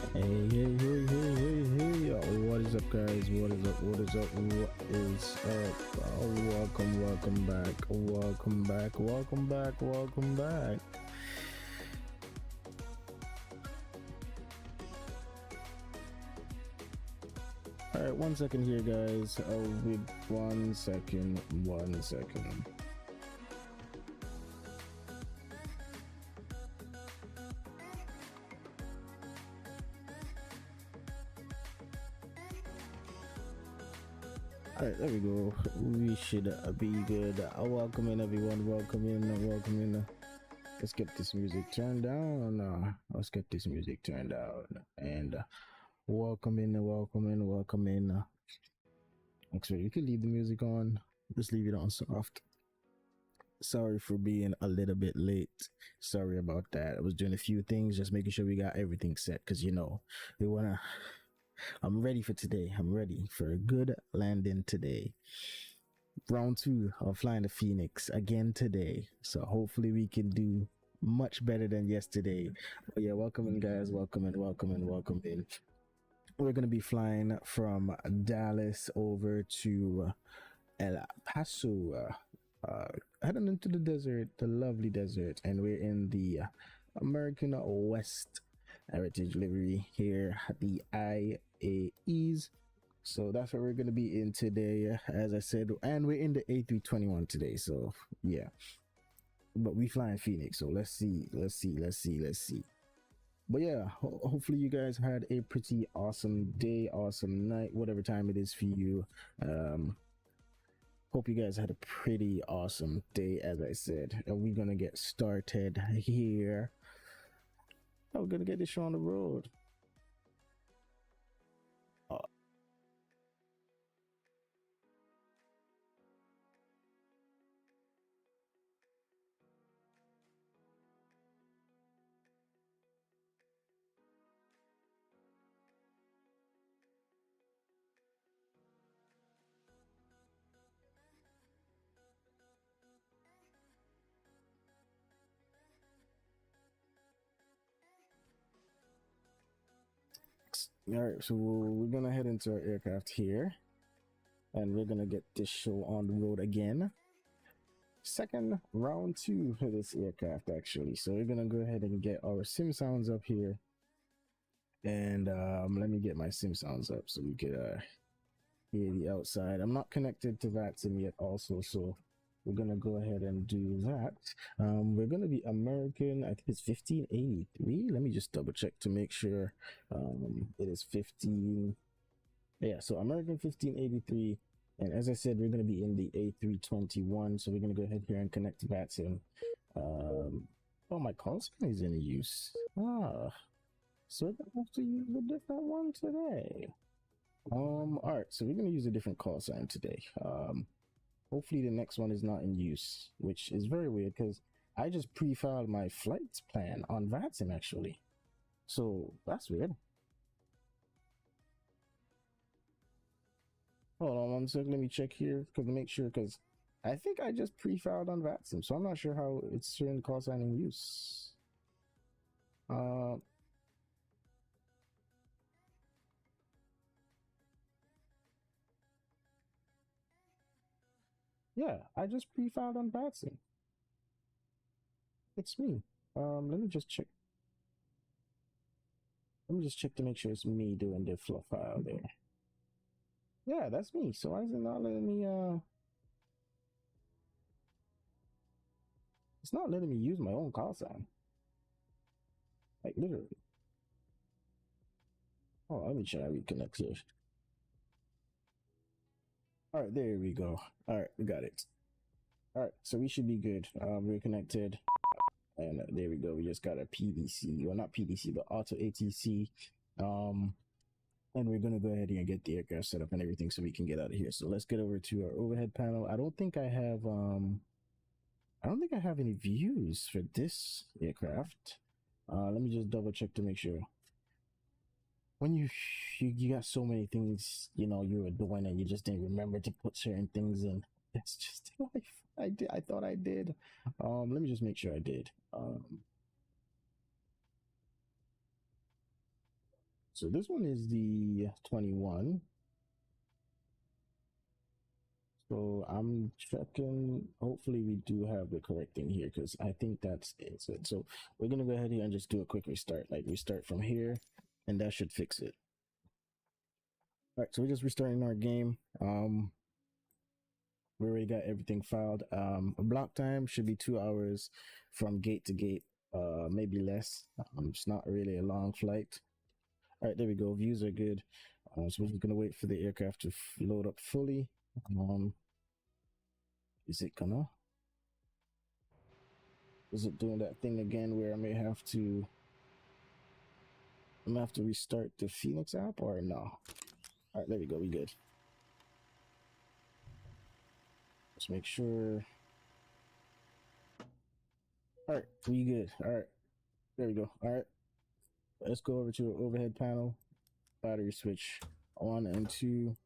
Hey, hey, hey, hey, hey, hey. What is up, guys? What is up? What is up? What is up? Welcome back. Welcome back. Welcome back. Welcome back. All right, 1 second here, guys. Oh, wait, 1 second. 1 second. Alright, there we go. We should be good. Welcome in, everyone. Welcome in. Welcome in. Let's get this music turned down. Let's get this music turned down. And welcome in. Welcome in. Welcome in. Actually, you can leave the music on. Just leave it on soft. Sorry for being a little bit late. Sorry about that. I was doing a few things, just making sure we got everything set. Because, you know, we want to... I'm ready for today. I'm ready for a good landing today. Round 2 of flying the Phoenix again today. So hopefully we can do much better than yesterday. But yeah, welcome in, guys. Welcome in, welcome in, welcome in. We're going to be flying from Dallas over to El Paso, heading into the desert, the lovely desert. And we're in the American West Heritage livery here at the IAEs. So that's what we're going to be in today, as I said, and we're in the A321 today. So yeah, but we flying Phoenix, so let's see. But yeah, hopefully you guys had a pretty awesome day, awesome night, whatever time it is for you. Hope you guys had a pretty awesome day, as I said. And we're gonna get started here. We're gonna get this show on the road. All right, so we're gonna head into our aircraft here, and we're gonna get this show on the road again. Second round 2 for this aircraft, actually. So we're gonna go ahead and get our sim sounds up here, and let me get my sim sounds up so we could hear the outside. I'm not connected to that sim yet, also, so we're gonna go ahead and do that. We're gonna be American, I think it's 1583. Let me just double check to make sure. It is 15. Yeah, so American 1583. And as I said, we're gonna be in the A321. So we're gonna go ahead here and connect to that sim. Oh, my call sign is in use. So we're gonna have to use a different one today. All right, so we're gonna use a different call sign today. Hopefully the next one is not in use, which is very weird because I just pre-filed my flights plan on VATSIM actually. So that's weird. Hold on 1 second, let me check here to make sure, because I think I just pre-filed on VATSIM, so I'm not sure how it's showing the call sign in use. Yeah, I just pre-filed on VATSIM. It's me. Let me just check. Let me just check to make sure it's me doing the fluff file there. Yeah, that's me. So why is it not letting me it's not letting me use my own call sign. Like literally. Oh, let me try reconnect here. All right, there we go. All right, we got it. All right, so we should be good. We're connected, and there we go. We just got a PDC, well, not PDC, but auto ATC. And we're gonna go ahead and get the aircraft set up and everything so we can get out of here. So let's get over to our overhead panel. I don't think I have any views for this aircraft. Let me just double check to make sure. When you got so many things, you know, you were doing and you just didn't remember to put certain things in. That's just life. I thought I did. Let me just make sure I did. So this one is the 21. So I'm checking. Hopefully we do have the correct thing here, because I think that's it. So we're gonna go ahead here and just do a quick restart. Like restart from here, and that should fix it. All right, so we're just restarting our game. We already got everything filed. Block time should be 2 hours from gate to gate, maybe less. It's not really a long flight. All right, there we go. Views are good. So we're just gonna wait for the aircraft to load up fully. Is it gonna? Is it doing that thing again where I may have to? I'm gonna have to restart the Fenix app, or no? All right, there we go. We good. Let's make sure. All right, we good. All right, there we go. All right, let's go over to our overhead panel. Battery switch 1 and 2,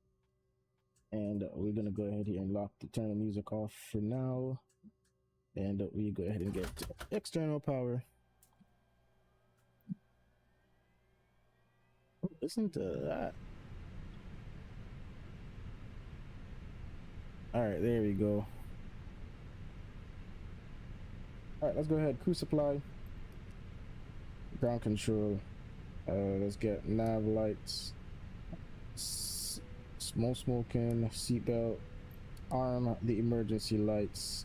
and we're gonna go ahead here and turn the music off for now, and we go ahead and get external power. Listen to that. All right, there we go. All right, let's go ahead. Crew supply, ground control. Let's get nav lights, smoking, seatbelt, arm the emergency lights,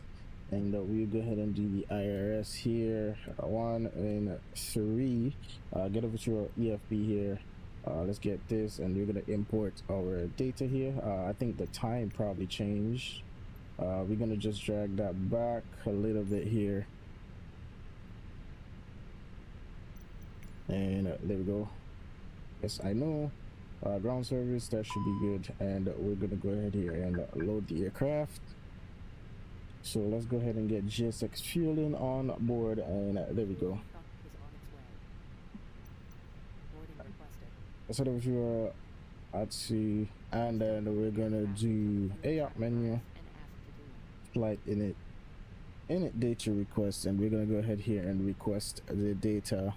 and we'll go ahead and do the IRS here. 1 and 3. Get over to our EFB here. Let's get this, and we're gonna import our data here. I think the time probably changed. We're gonna just drag that back a little bit here, and there we go. Yes, I know. Ground service, that should be good, and we're gonna go ahead here and load the aircraft. So let's go ahead and get GSX fueling on board, and there we go. Let's head over to ATSI, and then we're gonna do AOP menu, flight init data request, and we're gonna go ahead here and request the data.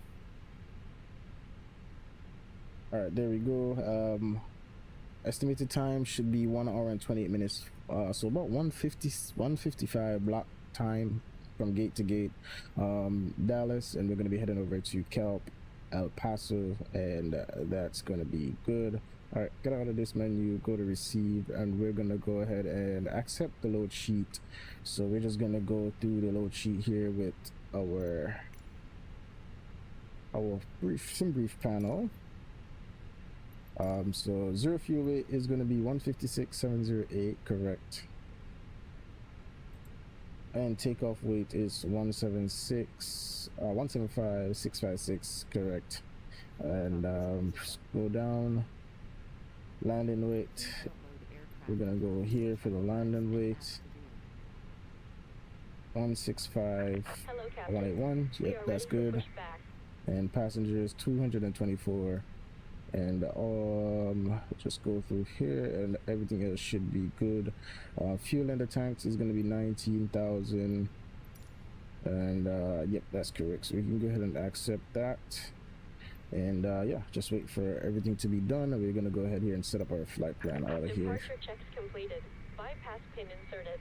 All right, there we go. Estimated time should be 1 hour and 28 minutes. So about 155 block time from gate to gate. Dallas, and we're going to be heading over to KELP, El Paso, and that's going to be good. All right, get out of this menu, go to receive, and we're going to go ahead and accept the load sheet. So we're just going to go through the load sheet here with our brief panel. So zero fuel weight is going to be 156,708, correct, and takeoff weight is 175,656, correct, and go down. Landing weight, we're gonna go here for the landing weight, 165,181. Yep, that's good. And passengers 224. And just go through here, and everything else should be good. Fuel in the tanks is going to be 19,000, and yep, that's correct. So we can go ahead and accept that, and yeah, just wait for everything to be done, and we're going to go ahead here and set up our flight plan out of here. Departure checks completed. Bypass pin inserted.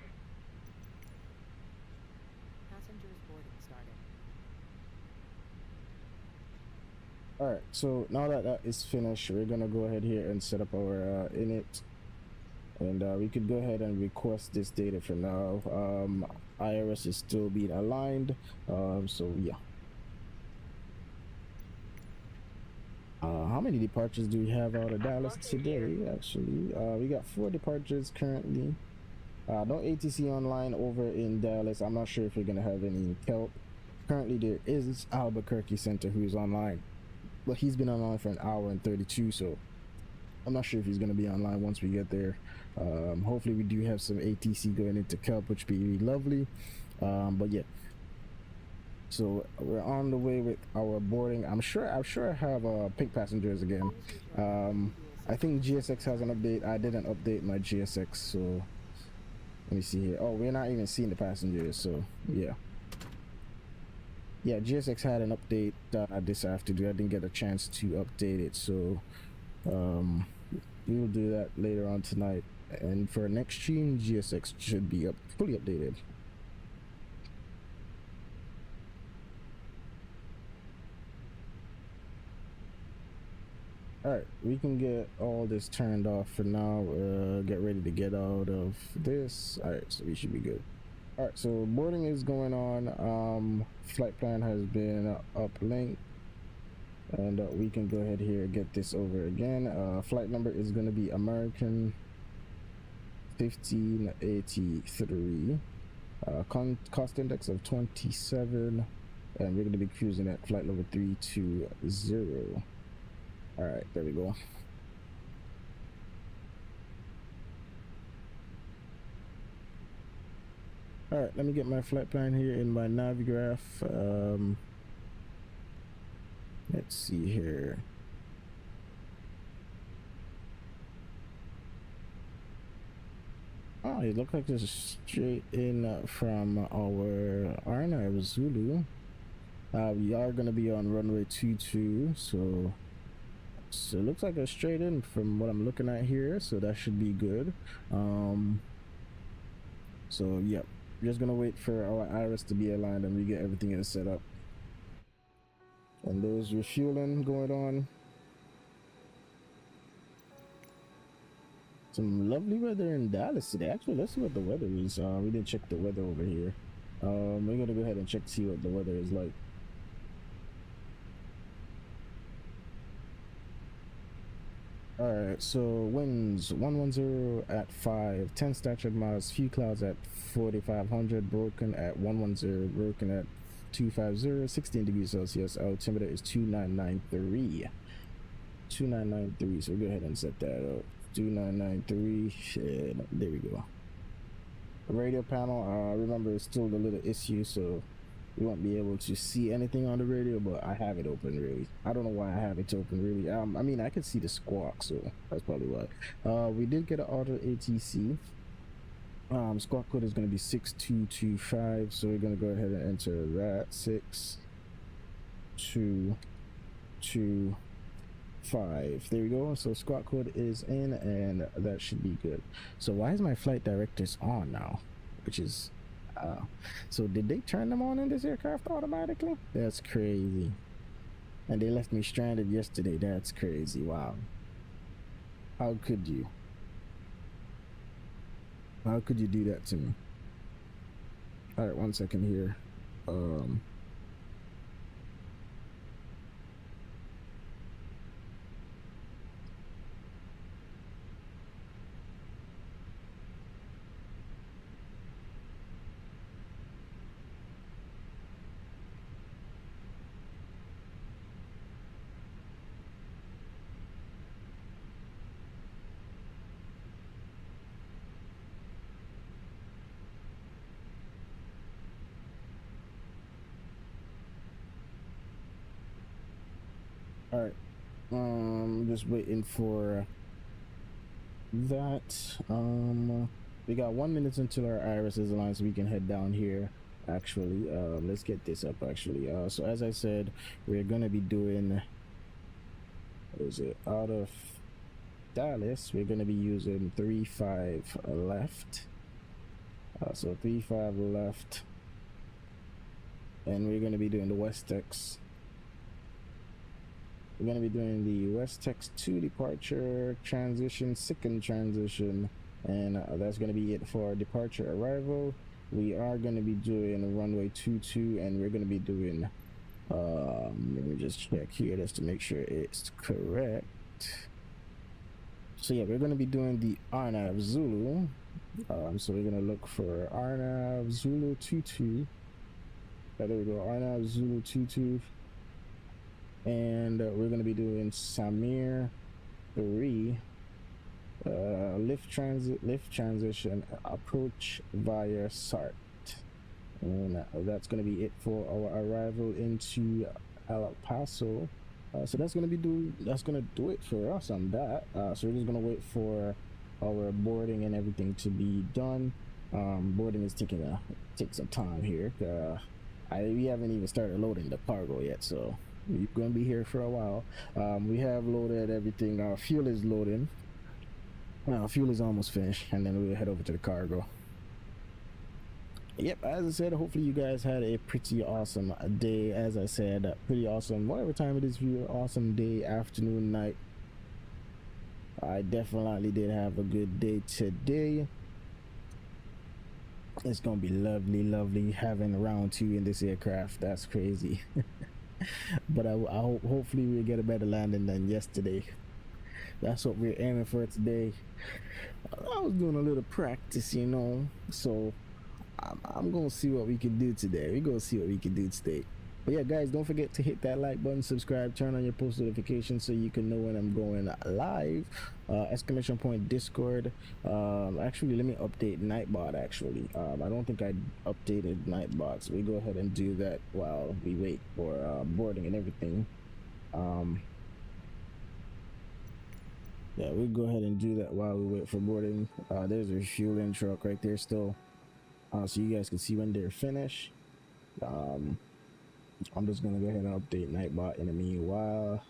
Passengers boarding started. All right, so now that that is finished, we're gonna go ahead here and set up our init, and we could go ahead and request this data for now. IRS is still being aligned, so yeah. How many departures do we have out of Dallas today? Actually, we got 4 departures currently. No ATC online over in Dallas. I'm not sure if we're gonna have any KELP. Currently, there is Albuquerque Center who's online, but he's been online for 1 hour and 32, so I'm not sure if he's going to be online once we get there. Hopefully we do have some ATC going into KELP, which would be lovely. But yeah, so we're on the way with our boarding. I'm sure I have pink passengers again. I think GSX has an update. I didn't update my GSX, so let me see here. Oh, we're not even seeing the passengers, so yeah. yeah, GSX had an update this afternoon. I didn't get a chance to update it, so we will do that later on tonight. And for next stream, GSX should be fully updated. All right, we can get all this turned off for now. Get ready to get out of this. All right, so we should be good. All right, so boarding is going on. Flight plan has been uplinked, and we can go ahead here and get this over again. Flight number is going to be American 1583. Cost index of 27, and we're going to be cruising at flight level 320. All right, there we go. All right, let me get my flight plan here in my Navigraph. Let's see here. Oh, it looks like this is straight in from our Arnav Zulu. We are going to be on runway 22, so it looks like a straight in from what I'm looking at here, so that should be good. So yeah, just gonna wait for our iris to be aligned and we get everything else set up. And there's refueling going on. Some lovely weather in Dallas today. Actually, let's see what the weather is. We didn't check the weather over here. We're gonna go ahead and check to see what the weather is like. Alright, so winds 110 at 5, 10 statute miles, few clouds at 4,500, broken at 110, broken at 250, 16 degrees Celsius, altimeter is 2993. 2993, so we'll go ahead and set that up. 2993, and there we go. Radio panel, remember it's still a little issue, so we won't be able to see anything on the radio, but I have it open really. I don't know why I have it open really. I mean, I can see the squawk, so that's probably why. We did get an auto ATC. Squawk code is going to be 6225, so we're going to go ahead and enter that. 6225. There we go. So squawk code is in, and that should be good. So why is my flight directors on now? Which is so did they turn them on in this aircraft automatically? That's crazy. And they left me stranded yesterday. That's crazy. Wow. How could you? How could you do that to me? All right, 1 second here. All right, just waiting for that. We got 1 minute until our iris is aligned, so we can head down here. Actually, let's get this up. Actually, so as I said, we're gonna be doing. What is it? Out of Dallas, we're gonna be using 35 left. So 35 left, and we're gonna be doing the West Tex. We're going to be doing the West Tex 2 departure, transition, second transition, and that's going to be it for departure arrival. We are going to be doing runway 22, and we're going to be doing, let me just check here just to make sure it's correct. So yeah, we're going to be doing the Arnav Zulu. So we're going to look for Arnav Zulu 22. There we go, Arnav Zulu 22. And we're going to be doing Samir 3, lift transition, approach via SART, and that's going to be it for our arrival into El Paso. So that's going to do it for us on that. So we're just going to wait for our boarding and everything to be done. Boarding is taking some time here. we haven't even started loading the cargo yet, so we're gonna be here for a while. We have loaded everything. Our fuel is loading. Fuel is almost finished, and then we'll head over to the cargo. Yep, as I said, hopefully you guys had a pretty awesome day. As I said, pretty awesome, whatever time it is for you, awesome day, afternoon, night. I definitely did have a good day today. It's gonna be lovely having round 2 in this aircraft. That's crazy. But I hope, hopefully we'll get a better landing than yesterday. That's what we're aiming for today. I was doing a little practice, you know, so I'm gonna see what we can do today. We're gonna see what we can do today. But yeah, guys, don't forget to hit that like button, subscribe, turn on your post notifications so you can know when I'm going live. Exclamation point Discord. Actually, let me update Nightbot. Actually, I don't think I updated Nightbot, so we go ahead and do that while we wait for boarding and everything. Yeah, we'll go ahead and do that while we wait for boarding. There's a refueling truck right there still, so you guys can see when they're finished. I'm just gonna go ahead and update Nightbot in the meanwhile.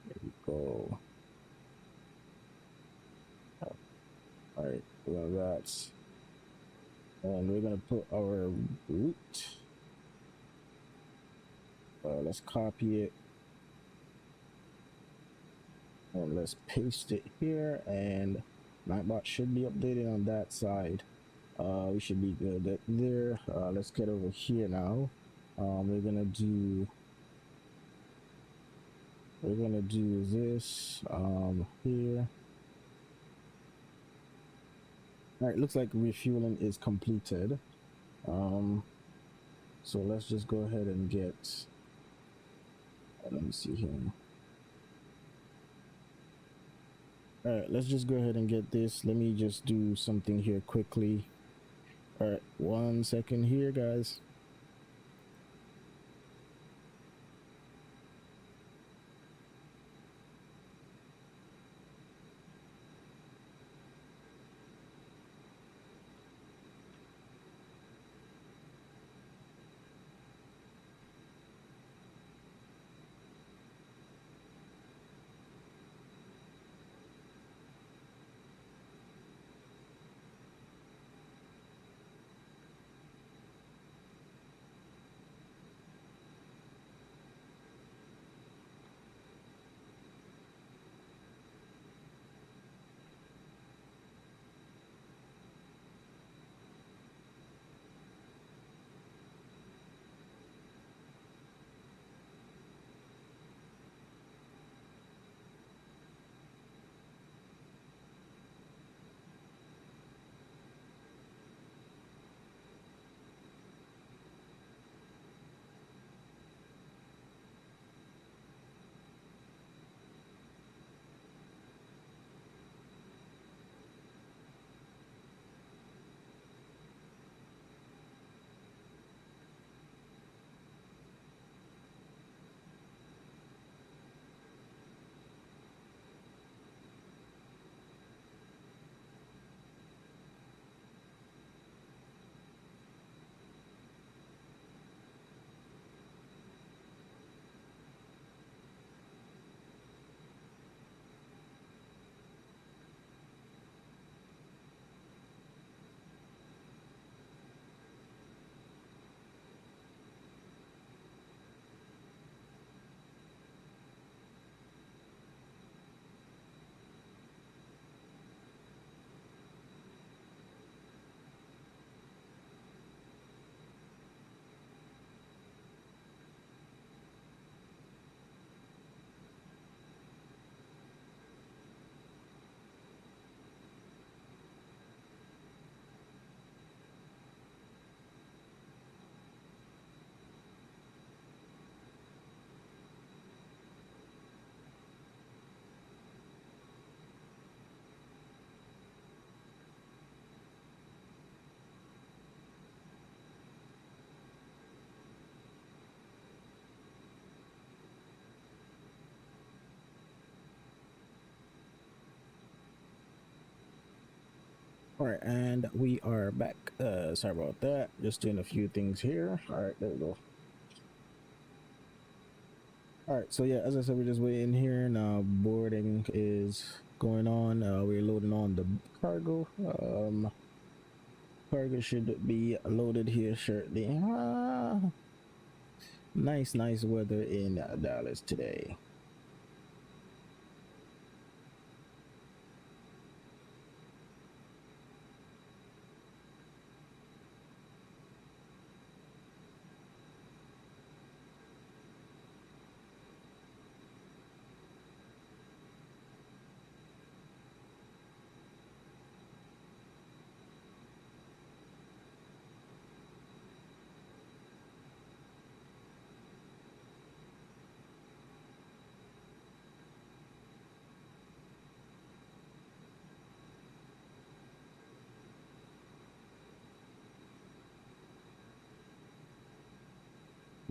There we go. All right, well that's, and we're gonna put our route. Let's copy it and let's paste it here, and Nightbot should be updated on that side. We should be good there. Let's get over here now. We're gonna do this here. All right, looks like refueling is completed. So let's just go ahead and get, let me see here. All right, let's just go ahead and get this. Let me just do something here quickly. All right, 1 second here, guys. All right, and we are back. Sorry about that. Just doing a few things here. All right, there we go. All right, so yeah, as I said, we're just waiting here. Now boarding is going on. We're loading on the cargo. Cargo should be loaded here shortly. Nice weather in Dallas today.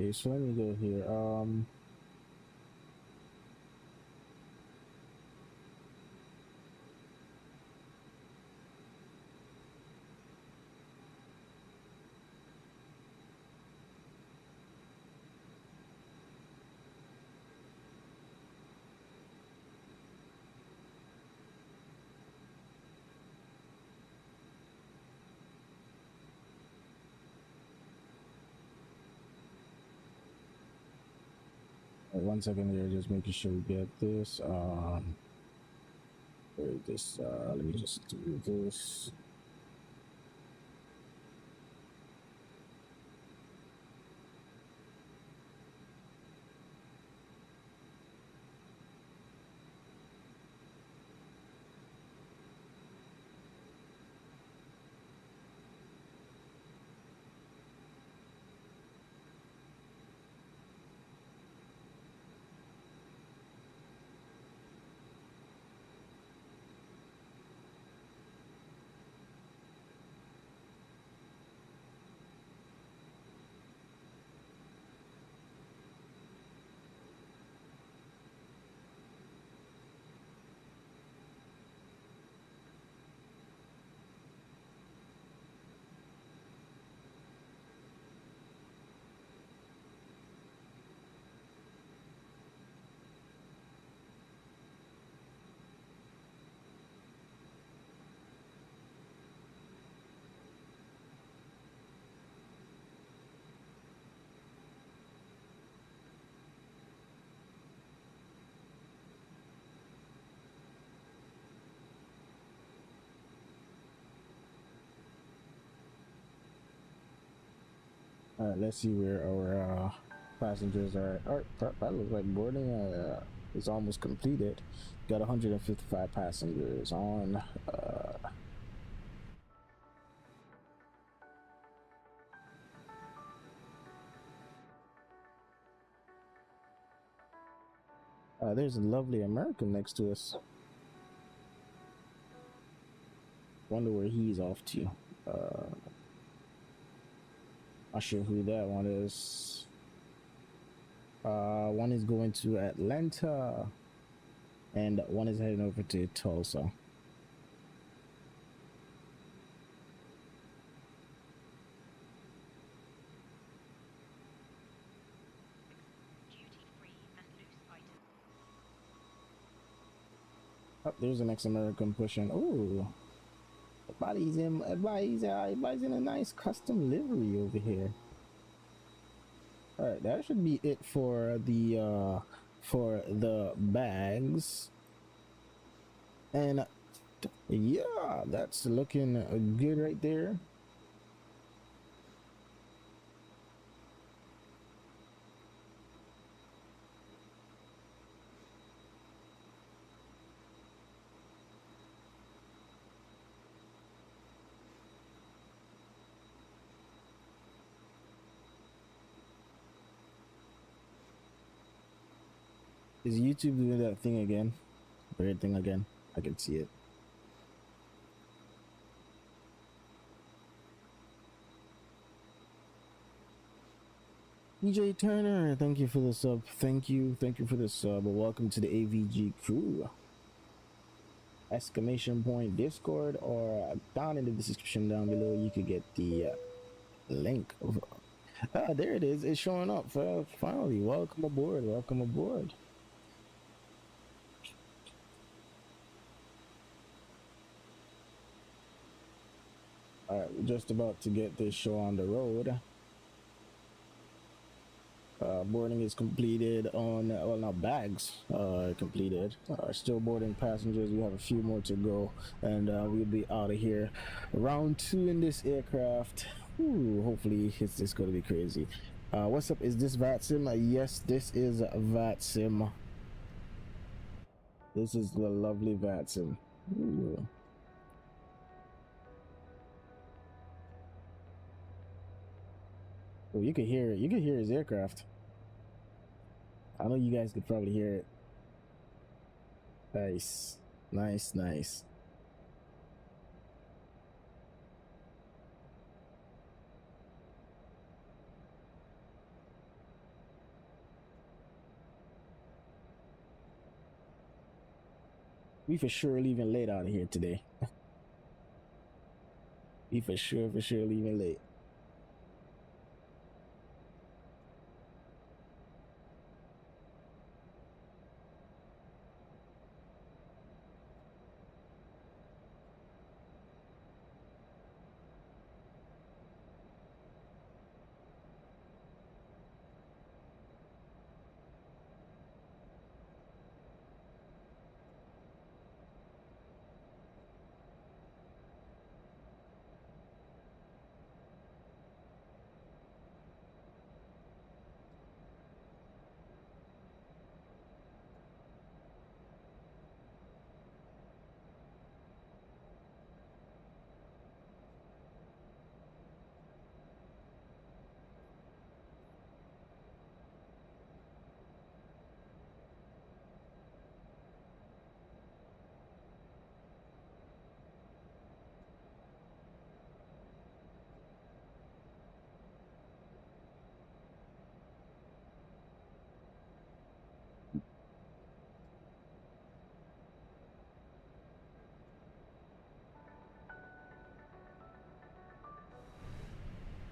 Okay, so let me go here. One second here, just making sure we get this. Where is this? Let me just do this. All right, let's see where our passengers are. All right, that looks like boarding is almost completed. Got 155 passengers on. There's a lovely American next to us. Wonder where he's off to. Not sure who that one is. One is going to Atlanta, and one is heading over to Tulsa. Oh, there's the next American pushing. Ooh, everybody's in a nice custom livery over here. All right, that should be it for the bags. And yeah, that's looking good right there. Is YouTube doing that thing again? Weird thing again? I can see it. DJ Turner, thank you for the sub. Thank you for the sub. Welcome to the AVG crew. exclamation point Discord, or down in the description down below, you could get the link. There it is. It's showing up. Finally, welcome aboard. Welcome aboard. All right, we're just about to get this show on the road. Boarding is completed on, well, now bags completed. Still boarding passengers. We have a few more to go, and we'll be out of here. Round 2 in this aircraft. Ooh, hopefully it's just going to be crazy. What's up? Is this VATSIM? Yes, this is VATSIM. This is the lovely VATSIM. Ooh. Oh, you could hear it. You could hear his aircraft. I know you guys could probably hear it. Nice. Nice, nice. We for sure leaving late out of here today. We for sure leaving late.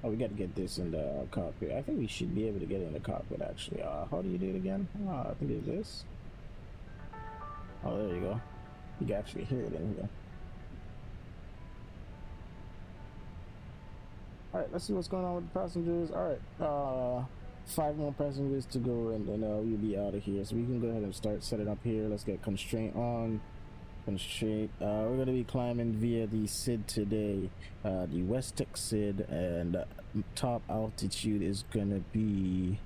Oh, we got to get this in the cockpit. I think we should be able to get it in the cockpit, actually. How do you do it again? I think it's this. Oh, there you go. You can actually hear it in here. All right, let's see what's going on with the passengers. All right, 5 more passengers to go, and then we'll be out of here. So we can go ahead and start setting up here. Let's get constraint on. Constraint. We're going to be climbing via the SID today, the West Tech SID, and top altitude is going to be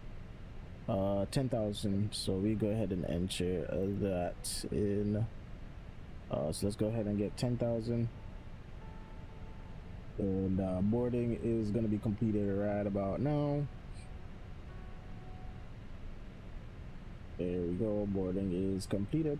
10,000. So we go ahead and enter that in. So let's go ahead and get 10,000. And boarding is going to be completed right about now. There we go. Boarding is completed.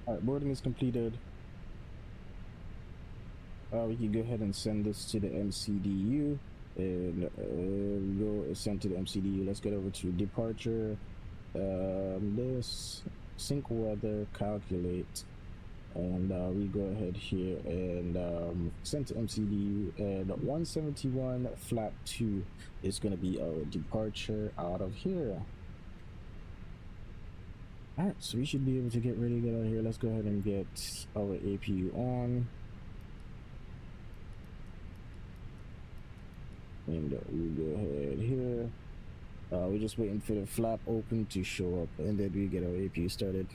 All right, boarding is completed. We can go ahead and send this to the MCDU, and go send to the MCDU. Let's get over to departure. This sync weather calculate, and we go ahead here and send to MCDU. And 171 flap 2 is going to be our departure out of here. All right, so we should be able to get ready to get out of here. Let's go ahead and get our APU on. And we go ahead here. We're just waiting for the flap open to show up, and then we get our APU started.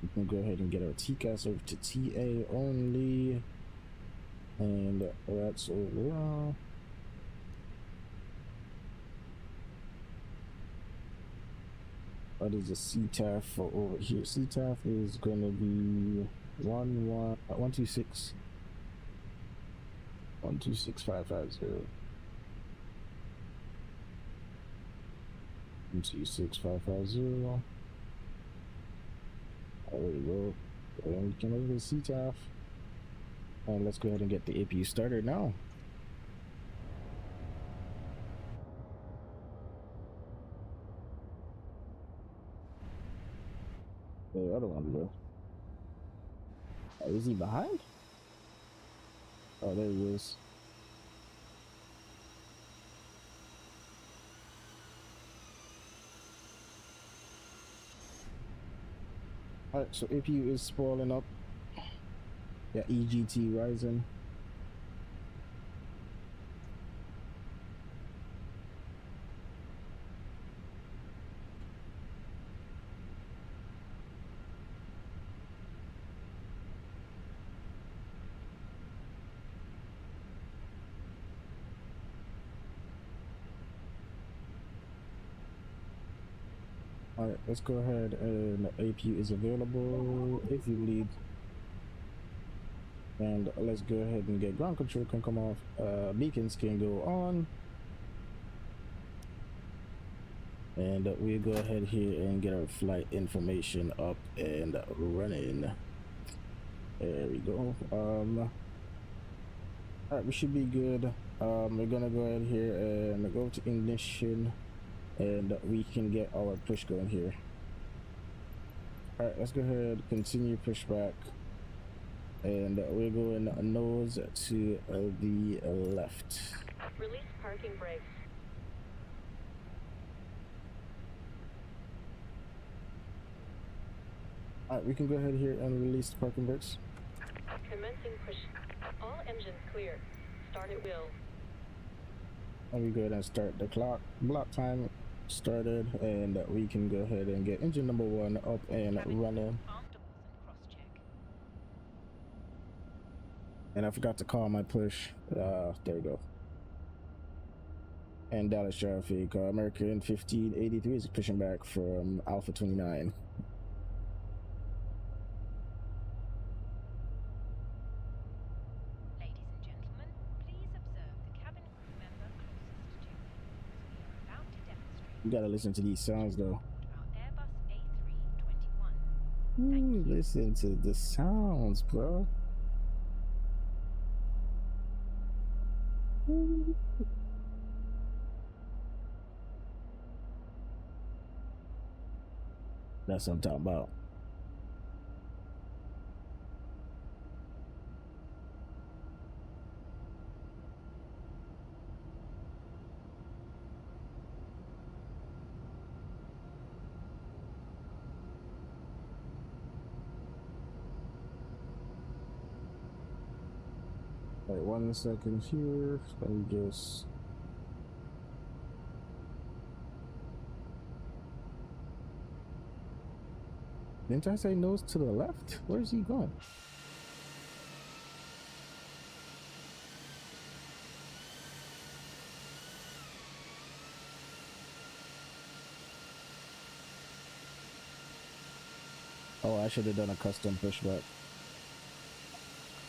We can go ahead and get our TCAS over to TA only. And that's overall. what is the CTAF for over here? CTAF is gonna be 126 126,550. 126,550. There we go. And we can look at the CTAF. And let's go ahead and get the APU started now. The other one, bro. Oh, is he behind? Oh, there he is. Alright, so APU is spooling up. Yeah, EGT rising. Alright, let's go ahead and APU is available if you lead. And let's go ahead and get ground control can come off. Beacons can go on. And we go ahead here and get our flight information up and running. There we go. Alright, we should be good. We're gonna go ahead here and go to ignition, and we can get our push going here. Alright, let's go ahead, continue push back, and we're going nose to the left. Release parking brakes. Alright, we can go ahead here and release the parking brakes. Commencing push. All engines clear. Start at wheel. And we go ahead and start the clock. Block time started, and we can go ahead and get engine number 1 up and running. And I forgot to call my push. There we go. And Dallas traffic, American 1583 is pushing back from Alpha 29. Ladies and gentlemen, please observe the cabin crew member closest to you. We are about to demonstrate. You gotta listen to these sounds though. Our Airbus A321. Ooh, listen to the sounds, bro. Ooh. That's what I'm talking about. Wait 1 second here. Let me just. Didn't I say nose to the left? Where's he going? Oh, I should have done a custom pushback.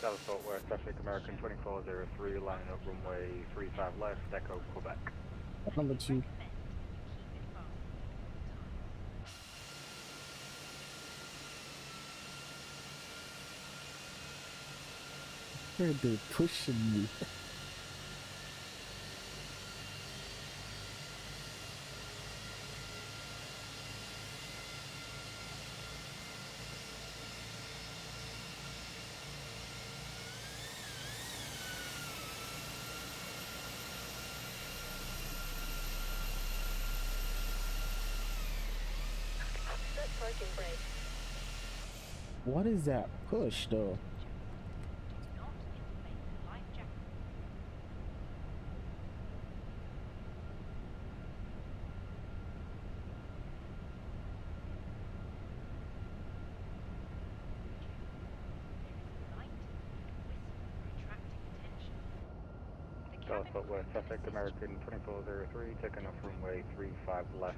Dallas Fort Worth, traffic American 2403, lining up runway 35 left, Echo, Quebec. Number 2. They're pushing me. Set parking brakes. What is that push though? Not implement life jacket. Dallas Fort Worth, traffic American 2403, taking off runway 35 left,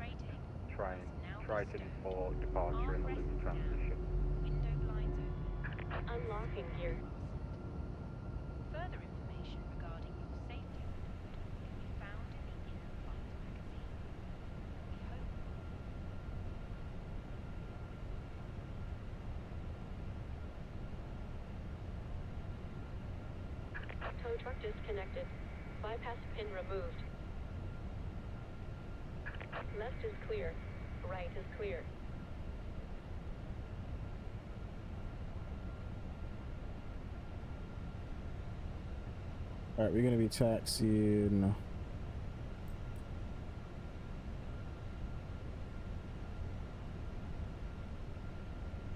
try and Triton for departure in the loop transition. Window blinds open. Unlocking gear. Further information regarding your safety report can be found in the inner flight magazine. We hope Tow truck disconnected. Bypass pin removed. Left is clear. Right is clear. All right, we're gonna be taxiing.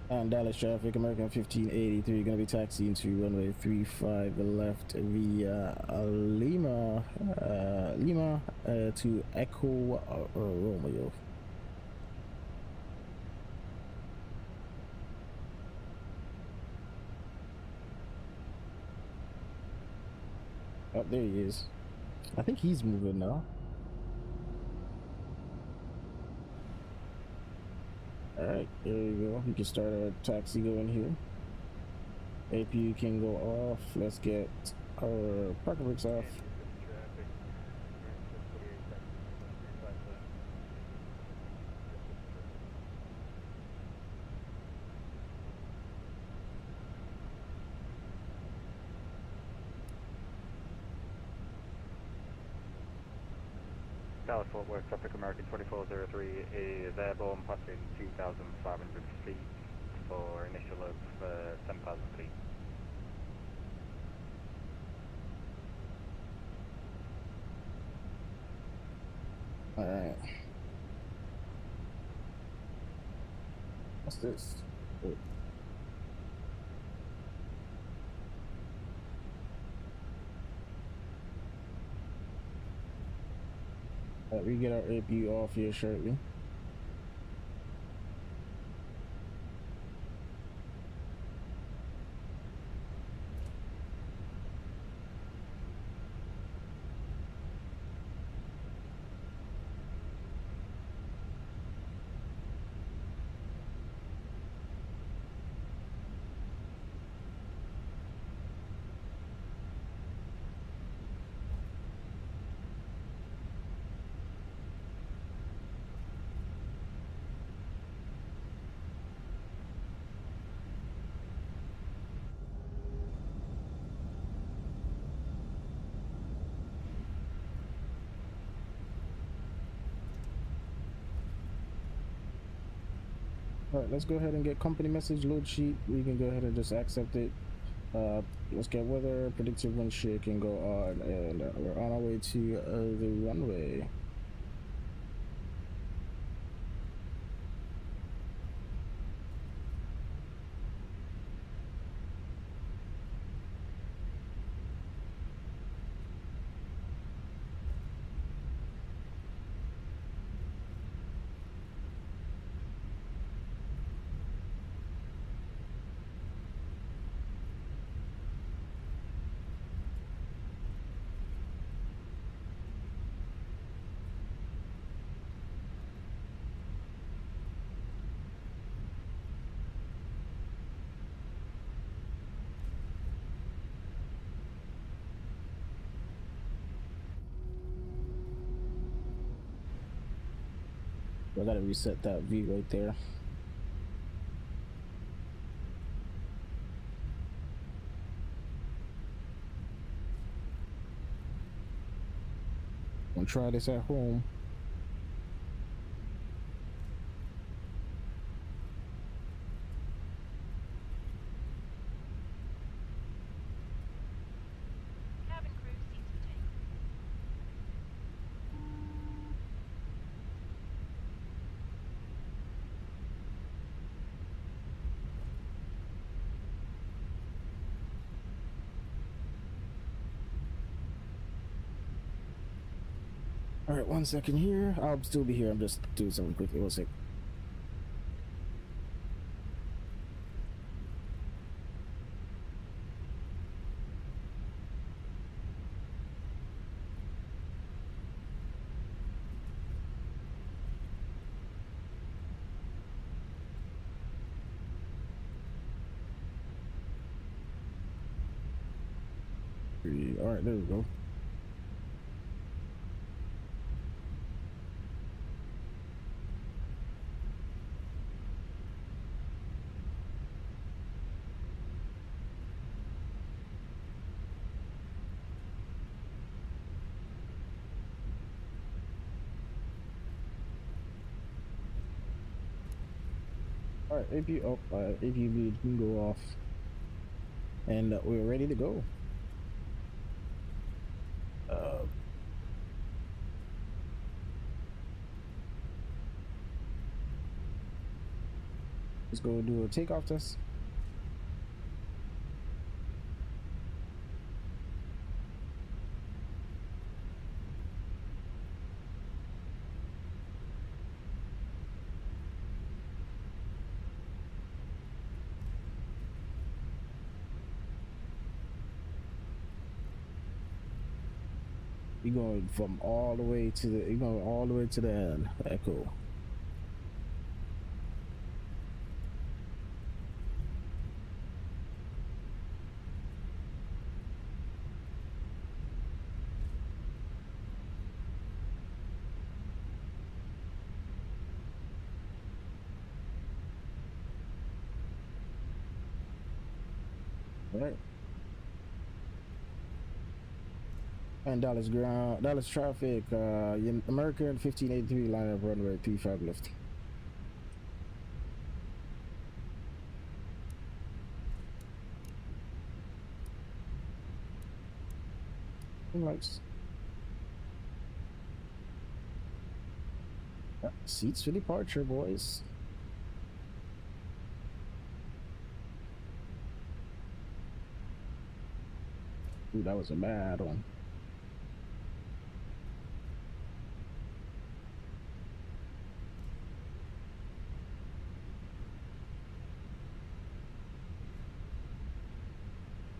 And Dallas traffic, American 1583, gonna be taxiing to runway 35 left via Lima to Echo Romeo. Oh, there he is. I think he's moving now. Alright, there you go. You can start a taxi going here. AP can go off. Let's get our parking brakes off. Dallas Fort Worth traffic American 2403 is airborne passing 2,500 feet for initial of 10,000 feet. Alright. What's this? Oh. Alright, we get our AP off here shortly. Alright, let's go ahead and get company message load sheet. We can go ahead and just accept it. Let's get weather, predicted wind shear can go on, and we're on our way to the runway. I gotta reset that view right there. Gonna try this at home. cabin crew seats for takeoff. All right, 1 second here. I'll still be here. I'm just doing something quickly. 1 sec. 3. All right, there we go. All right, APV can go off, and we're ready to go. Let's go do a takeoff test. You're going from all the way to the, you're going all the way to the end. Echo. Right. And Dallas ground, Dallas traffic, American 1583 line up runway 35 left. Lights. Seats for departure, boys. Ooh, that was a bad one.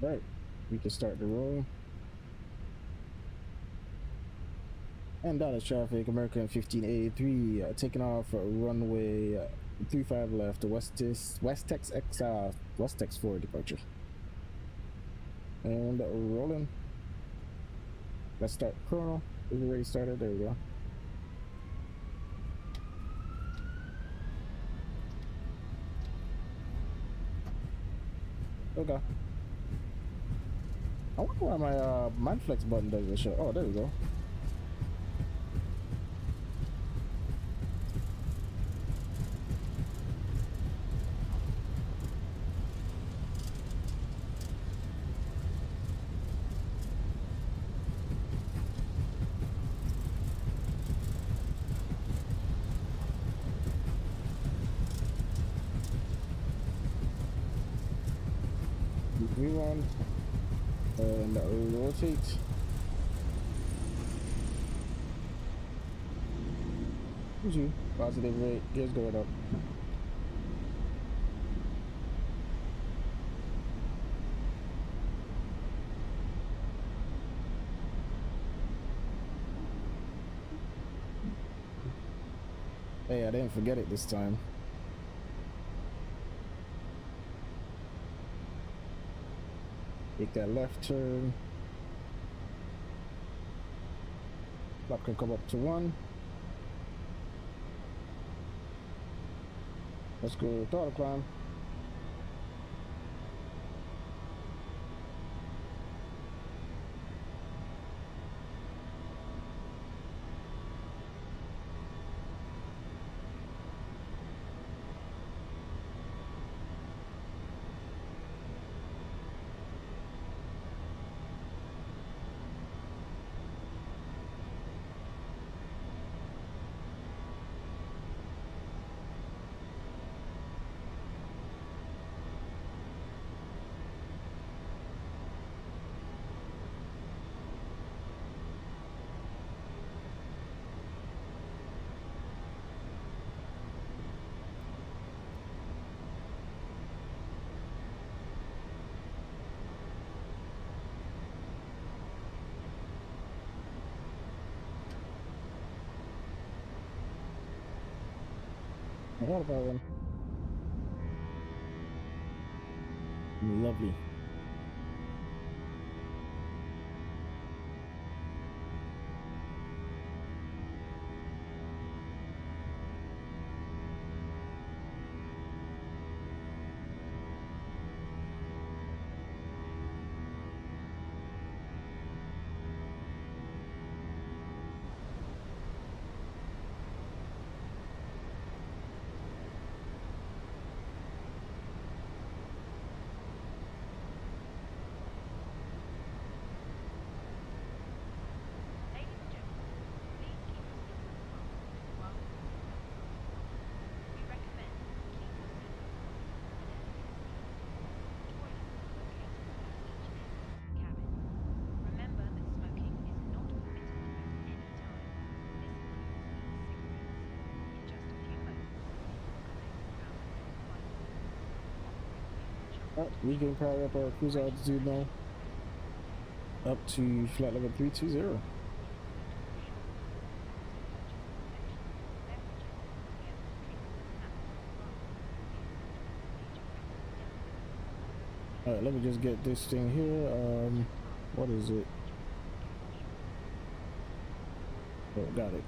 Right, we can start the roll. And Dallas traffic, American 1583, taking off runway 35 left, West Tex 4 departure. And rolling. Let's start chrono. Is it already started? There we go. Okay. I wonder why my mind flex button doesn't show. Oh, there we go. Rewind and rotate. Positive rate, gears going up. Hey, I didn't forget it this time. Take that left turn. Clock can come up to 1. Let's go throttle climb. I thought about one. Lovely. We can carry up our cruise altitude now up to flight level 320. All right, let me just get this thing here. What is it? Oh, got it.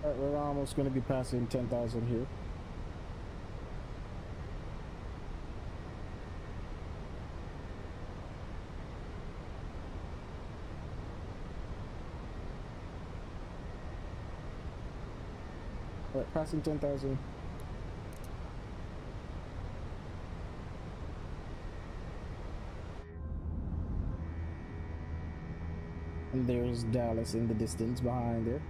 All right, we're almost going to be passing 10,000 here. All right, passing 10,000. And there's Dallas in the distance behind there.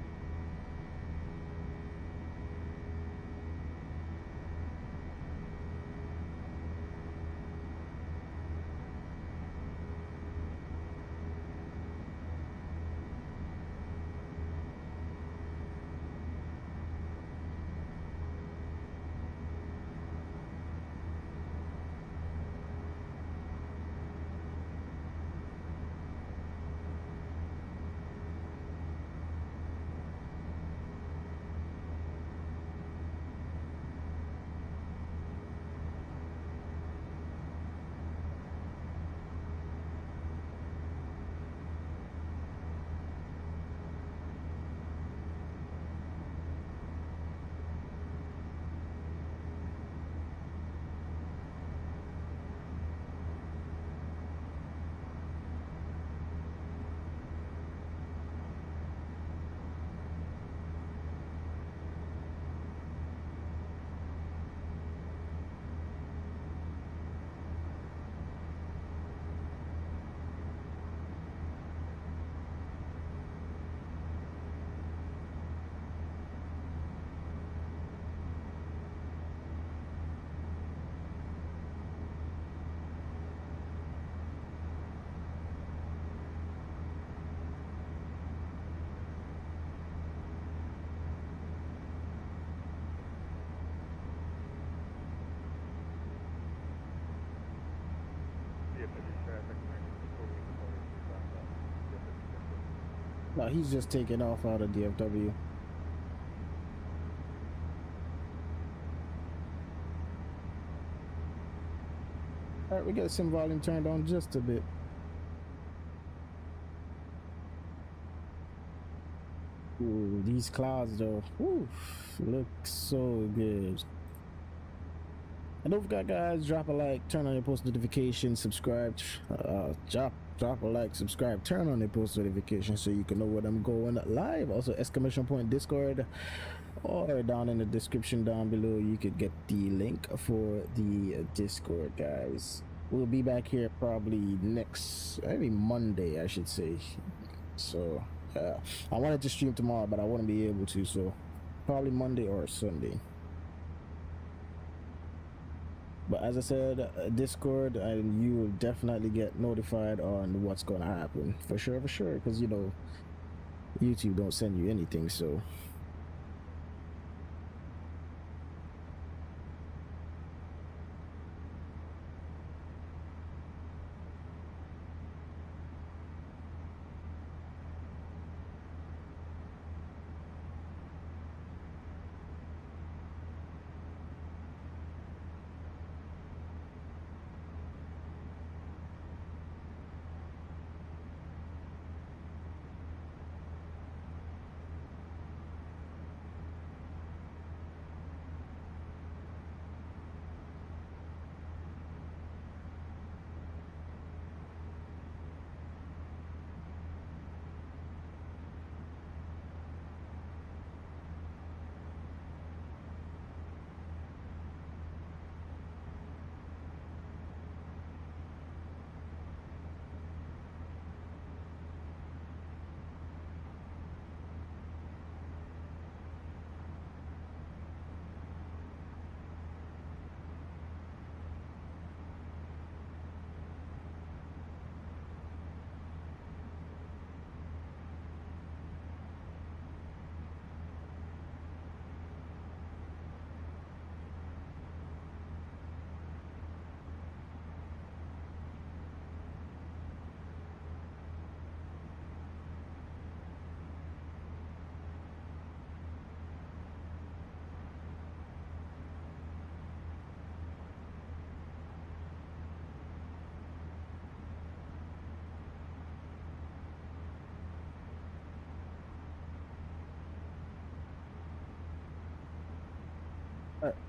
No, he's just taking off out of DFW. All right, we got some volume turned on just a bit. Ooh, these clouds though, ooh, look so good. And don't forget, guys, drop a like, turn on your post notifications, subscribe, drop a like, subscribe, turn on your post notifications so you can know when I'm going live. Also, exclamation point Discord, or down in the description down below, you could get the link for the Discord, guys. We'll be back here probably maybe Monday, I should say. So, I wanted to stream tomorrow, but I wouldn't be able to, so probably Monday or Sunday. But as I said, Discord, and you will definitely get notified on what's going to happen. For sure, because, you know, YouTube don't send you anything, so.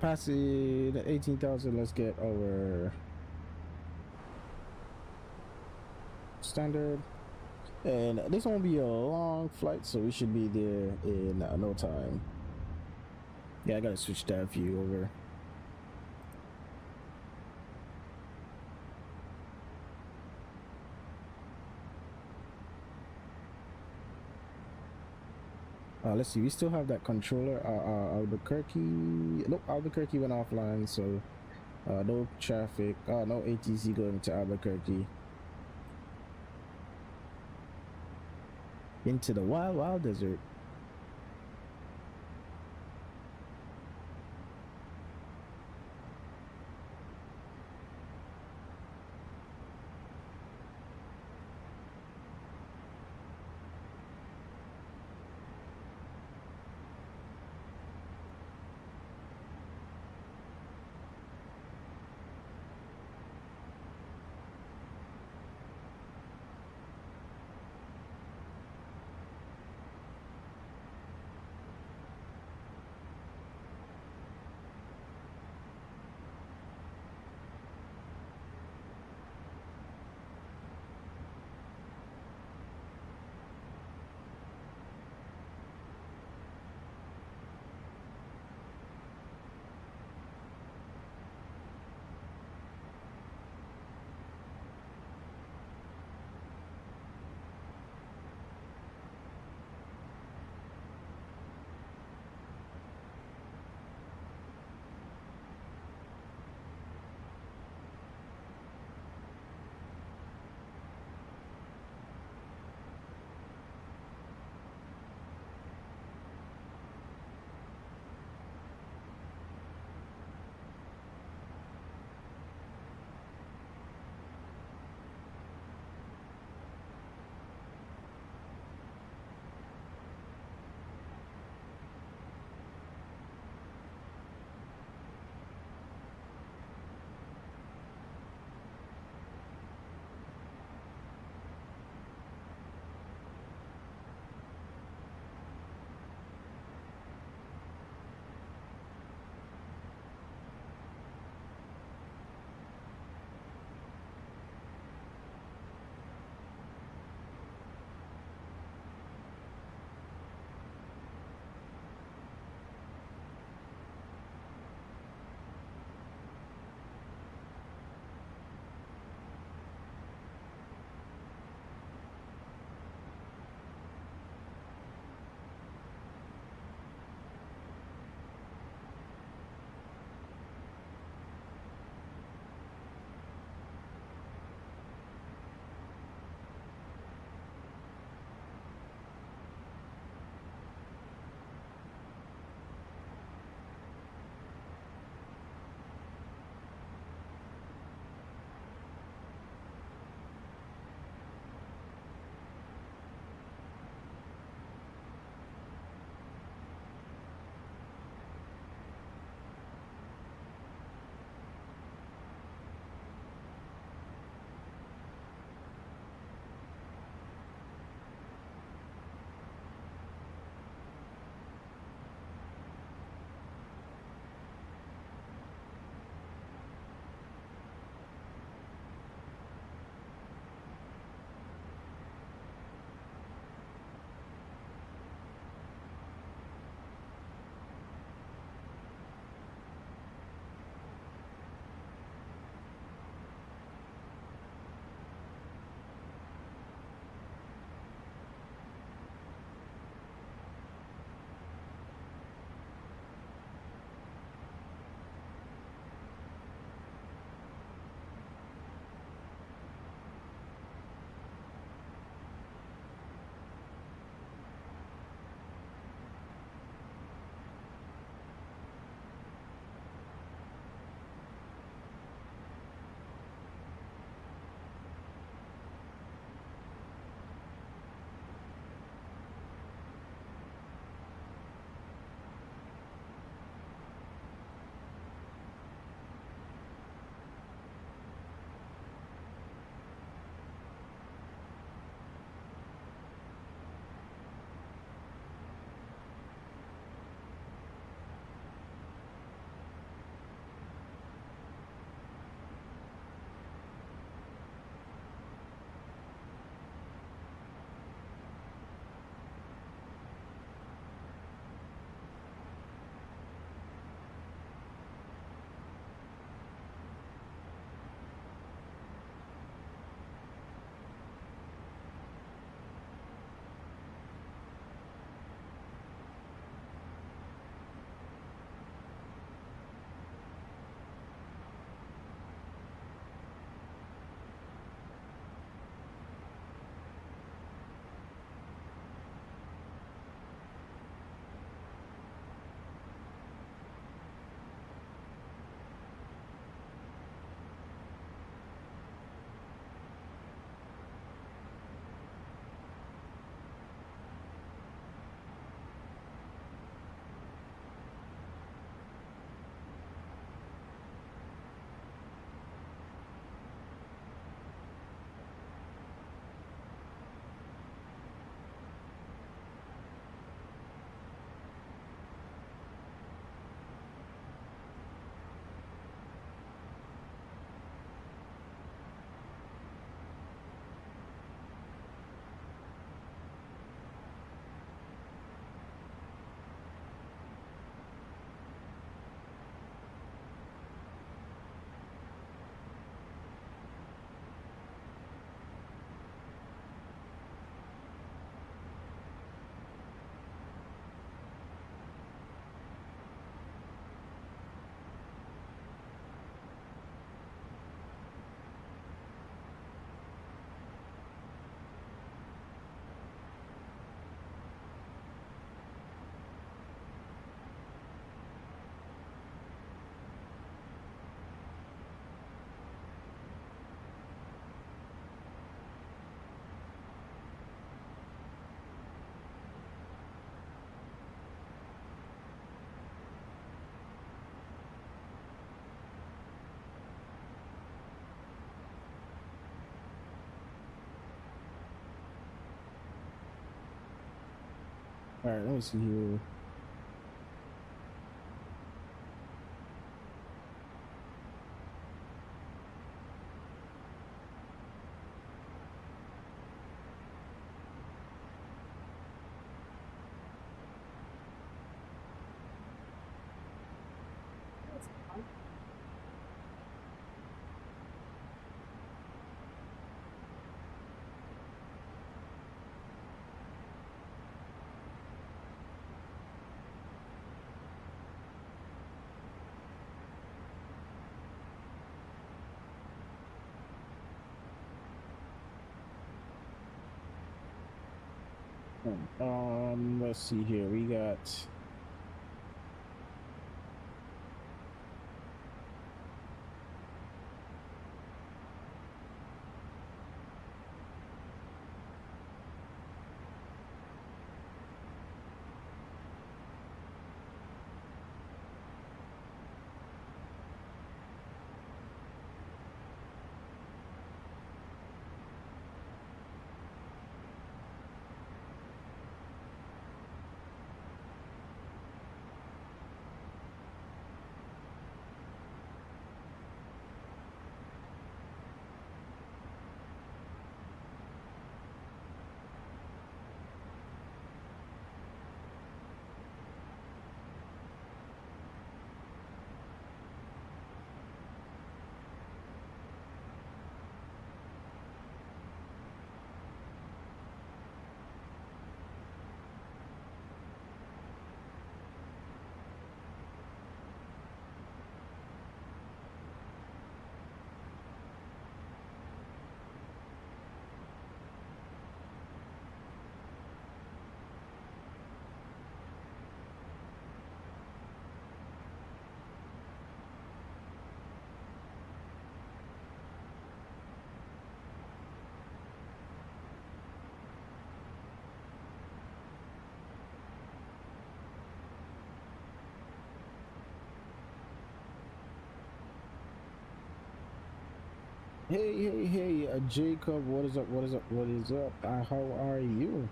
Passing the 18,000. Let's get our standard. And this won't be a long flight, so we should be there in no time. Yeah, I gotta switch that view over. Let's see, we still have that controller. Albuquerque. Nope, Albuquerque went offline, so no traffic. No ATC going to Albuquerque. Into the wild, wild desert. All right, let me see here. Let's see here. We got hey, Jacob, what is up? What is up? What is up? How are you?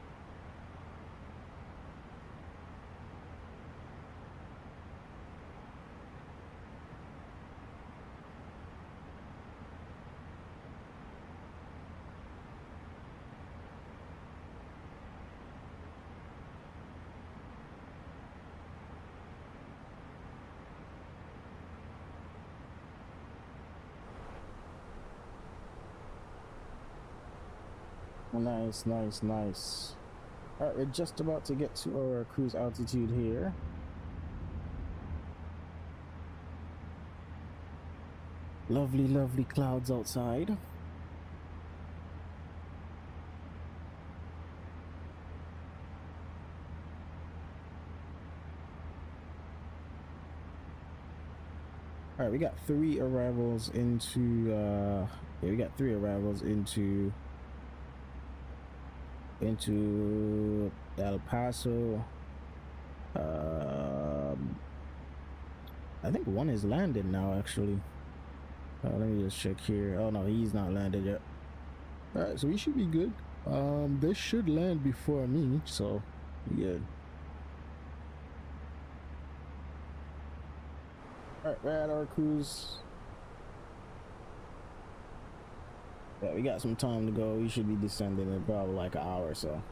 Nice, nice, nice. All right, we're just about to get to our cruise altitude here. Lovely, lovely clouds outside. All right, we got 3 arrivals into yeah, we got 3 arrivals into El Paso. I think 1 is landed now, actually. Let me just check here. Oh no, he's not landed yet. All right, so we should be good. They should land before me, so we good. All right, we're at our cruise. Yeah, we got some time to go. We should be descending in probably like an hour or so.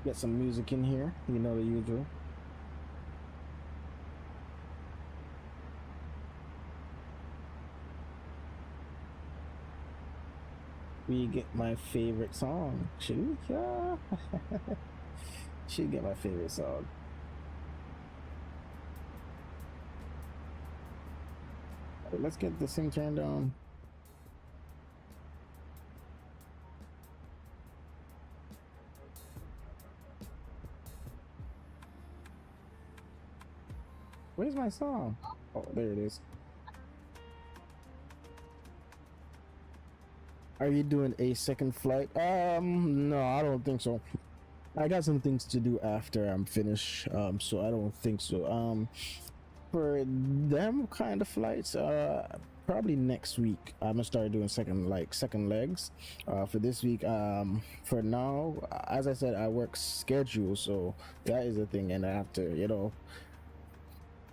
Get some music in here, you know, the usual. We get my favorite song. Should we? Yeah. Should get my favorite song. Right, let's get this thing turned on. Where's my song? Oh, there it is. Are you doing a second flight? No, I don't think so. I got some things to do after I'm finished, so I don't think so. For them kind of flights, probably next week I'm gonna start doing second legs. For this week, for now, as I said, I work schedule, so that is a thing, and I have to,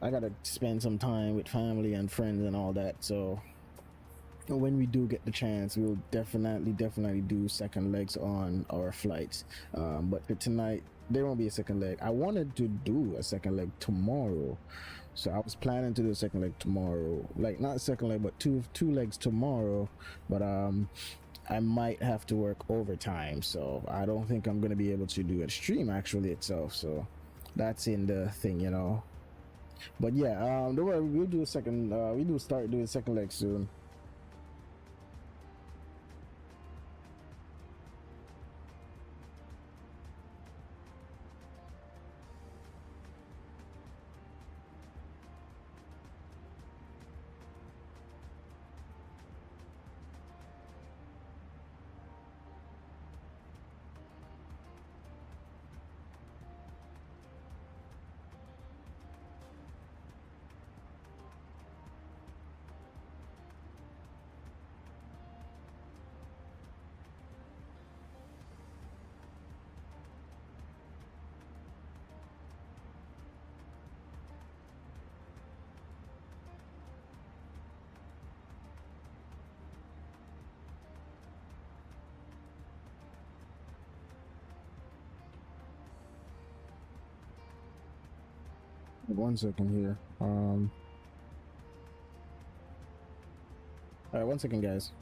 I gotta spend some time with family and friends and all that. So when we do get the chance, we'll definitely do second legs on our flights. But for tonight, there won't be a second leg. I wanted to do a second leg tomorrow, so I was planning to do a second leg tomorrow, like not a second leg, but two legs tomorrow. But I might have to work overtime, so I don't think I'm gonna be able to do a stream actually itself. So that's in the thing. But yeah, don't worry, we'll do a second. We do start doing second leg soon. One second here. All right, 1 second, guys.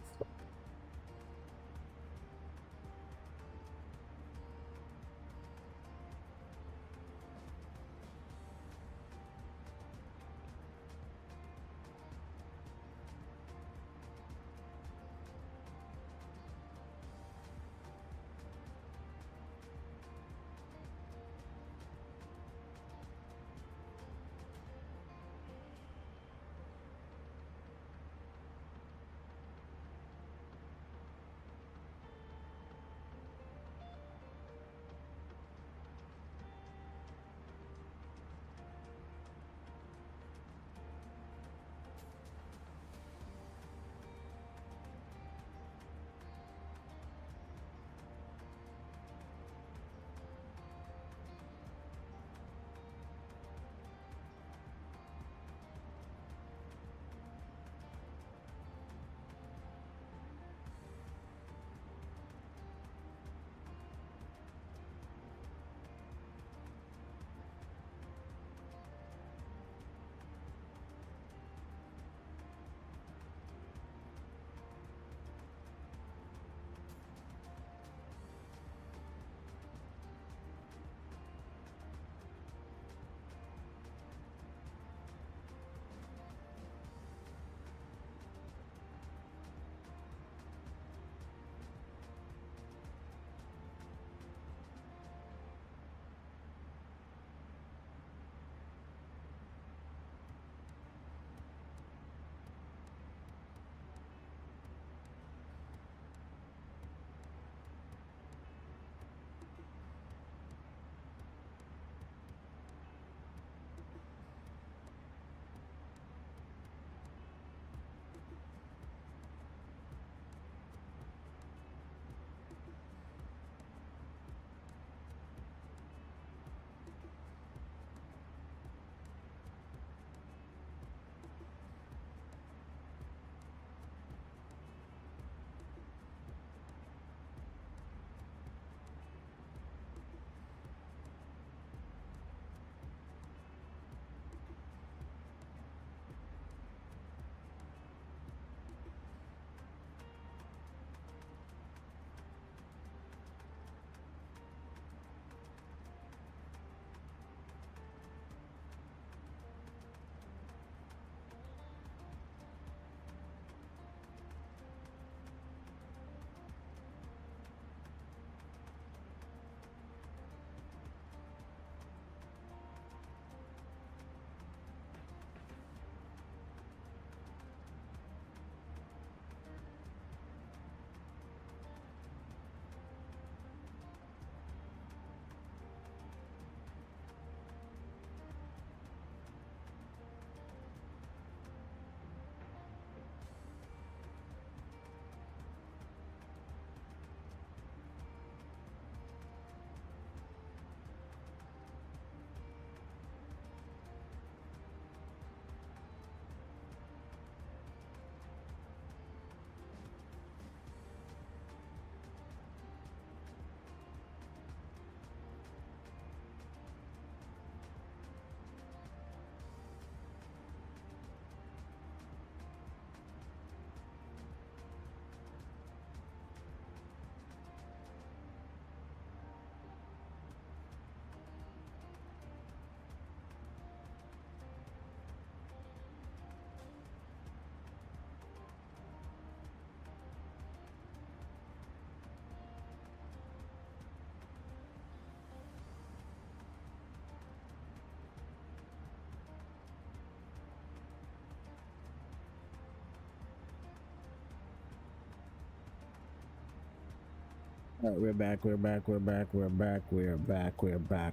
All right, we're back.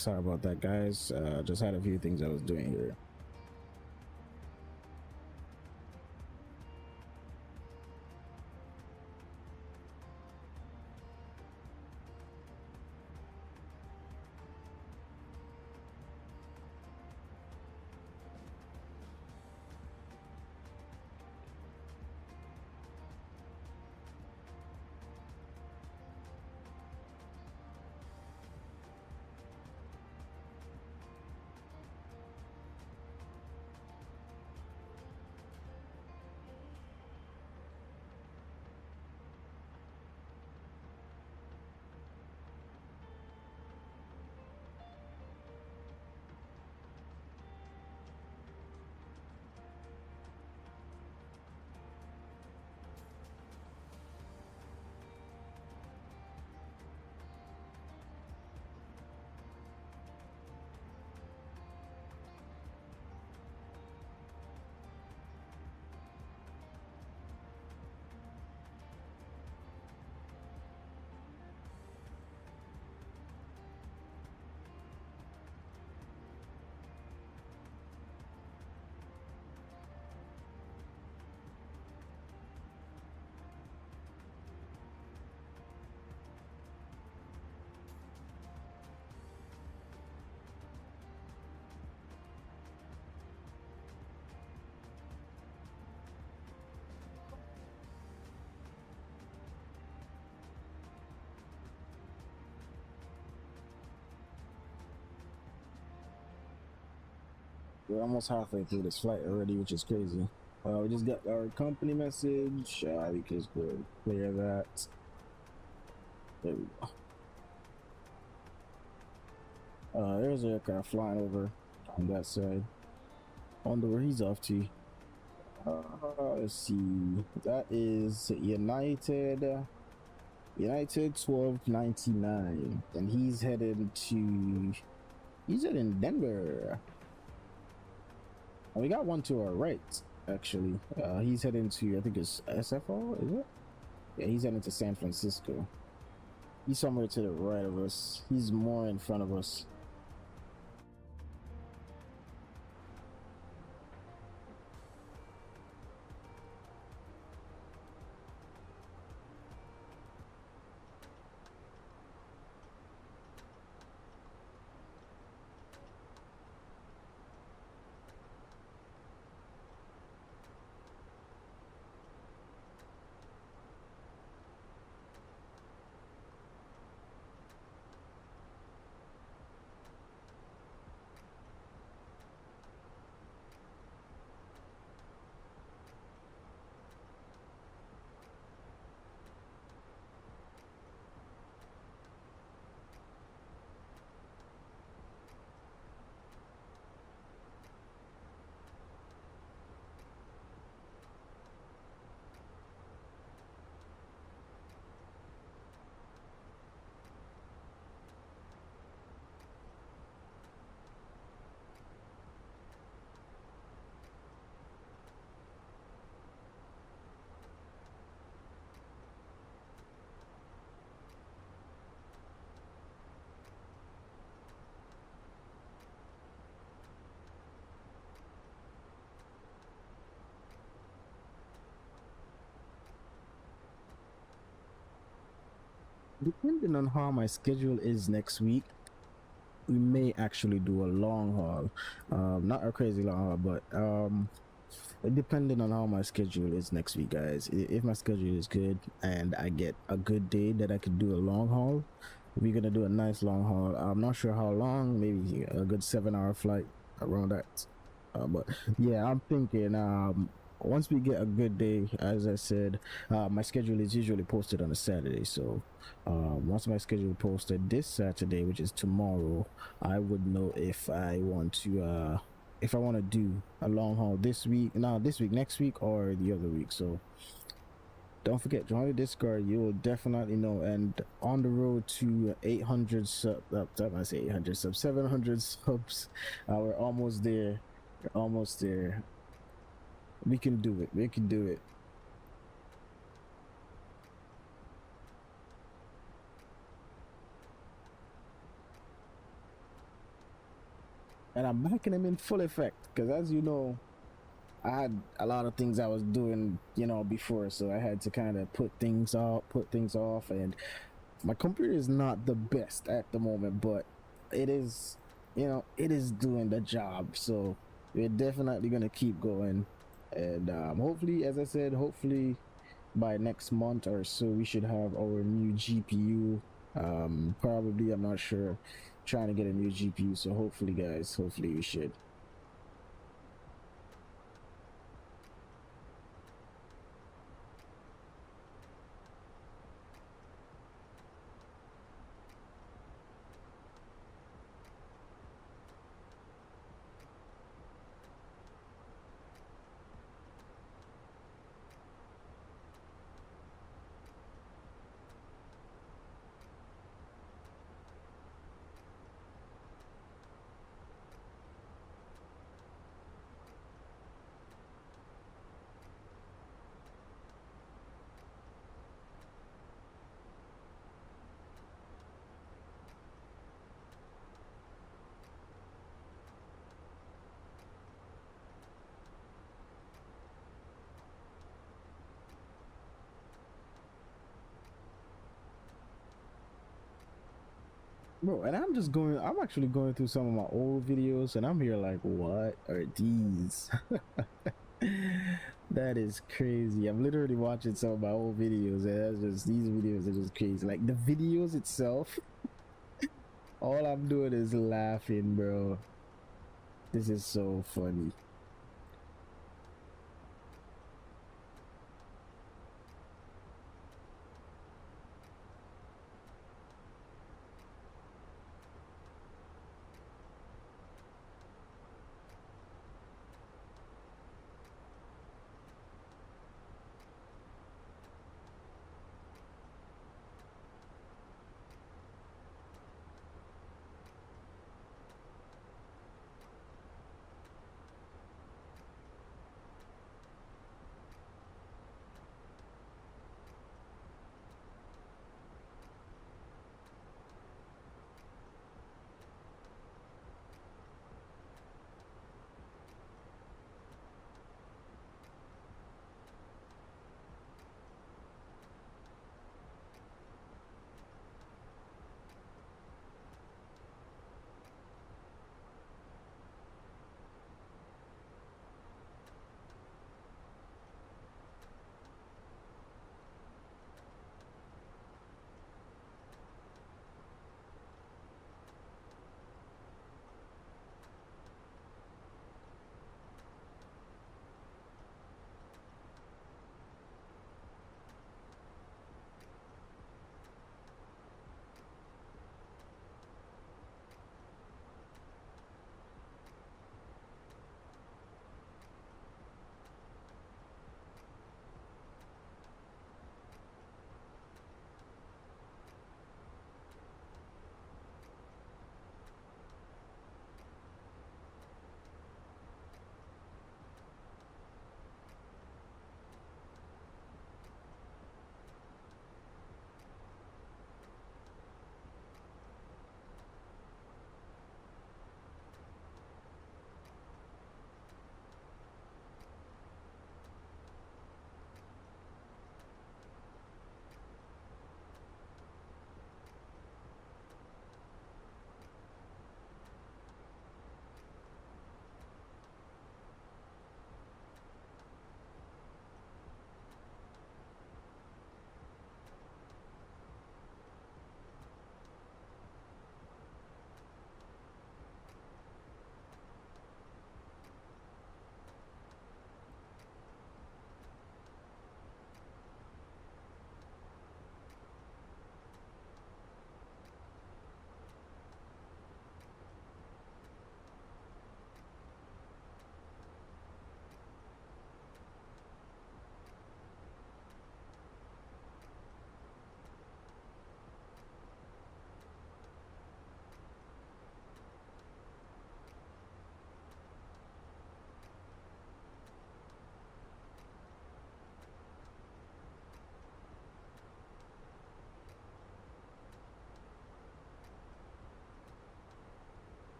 Sorry about that, guys. Just had a few things I was doing here. We're almost halfway through this flight already, which is crazy. We just got our company message. We can just go clear that. There we go. There's an aircraft flying over on that side. I wonder where he's off to. Let's see. That is United 1299, and he's heading Denver. We got one to our right, actually. He's heading to, I think it's SFO, is it? Yeah, he's heading to San Francisco. He's somewhere to the right of us. He's more in front of us. Depending on how my schedule is next week, we may actually do a long haul. Not a crazy long haul, but depending on how my schedule is next week, guys. If my schedule is good and I get a good day that I could do a long haul, we're gonna do a nice long haul. I'm not sure how long, maybe a good 7-hour flight around that. But yeah, I'm thinking once we get a good day, as I said, my schedule is usually posted on a Saturday. So once my schedule posted this Saturday, which is tomorrow, I would know if I want to do a long haul this week, next week, or the other week. So don't forget, join the Discord. You will definitely know. And on the road to 800 subs, I say 800 subs, 700 subs. We're almost there. We're almost there. We can do it. We can do it. and I'm making them in full effect. Because as you know, I had a lot of things I was doing, before, so I had to kind of put things off, and my computer is not the best at the moment, but it is, it is doing the job. So we're definitely gonna keep going, and hopefully, as I said, hopefully by next month or so, we should have our new GPU. Probably, I'm not sure. Trying to get a new GPU, so hopefully, guys, hopefully we should. Bro, and I'm actually going through some of my old videos, and I'm here like, what are these? That is crazy. I'm literally watching some of my old videos, and these videos are just crazy. Like the videos itself, all I'm doing is laughing, bro. This is so funny.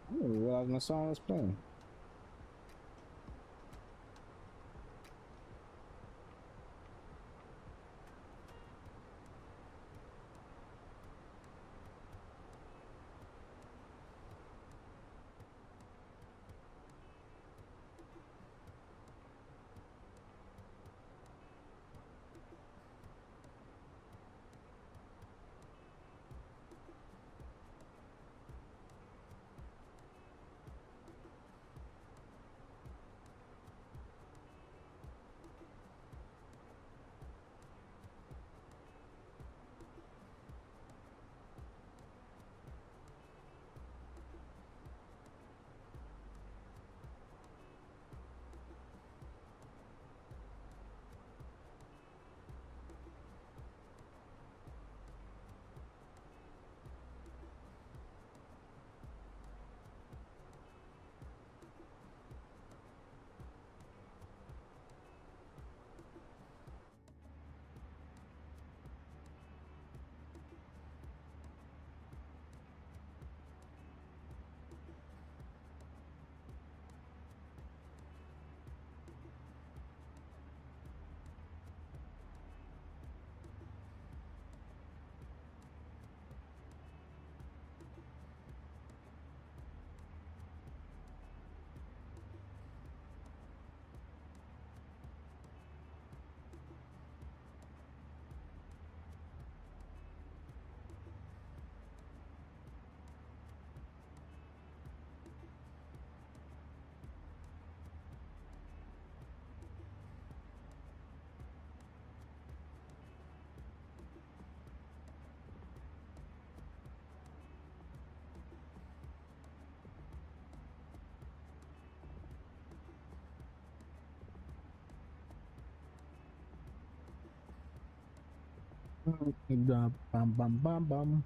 I didn't realize my song was playing. Bam, bam, bam, bam.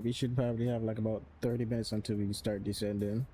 We should probably have like about 30 minutes until we start descending.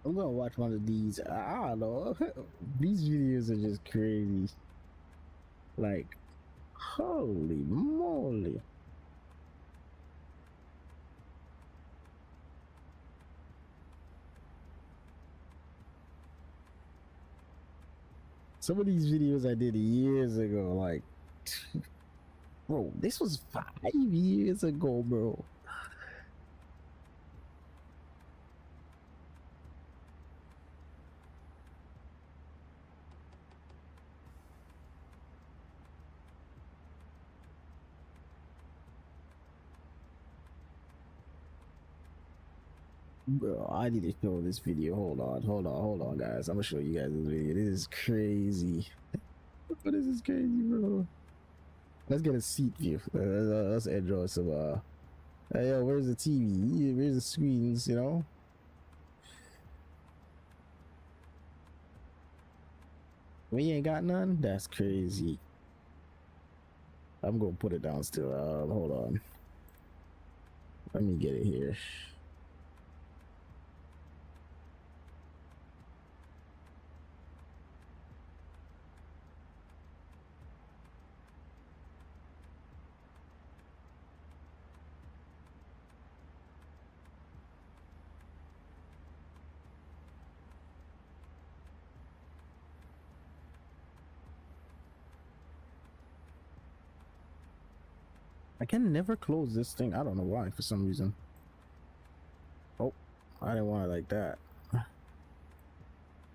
I'm gonna watch one of these. I don't know. These videos are just crazy. Like, holy moly. Some of these videos I did years ago, like, bro, this was 5 years ago, bro. Bro, I need to show this video. Hold on, guys. I'm gonna show you guys this video. This is crazy. This is crazy, bro. Let's get a seat view. Let's enjoy some. Hey, yo, where's the TV? Where's the screens? You know. We ain't got none. That's crazy. I'm gonna put it down still. Hold on. Let me get it here. I can never close this thing. I don't know why, for some reason. Oh, I didn't want it like that.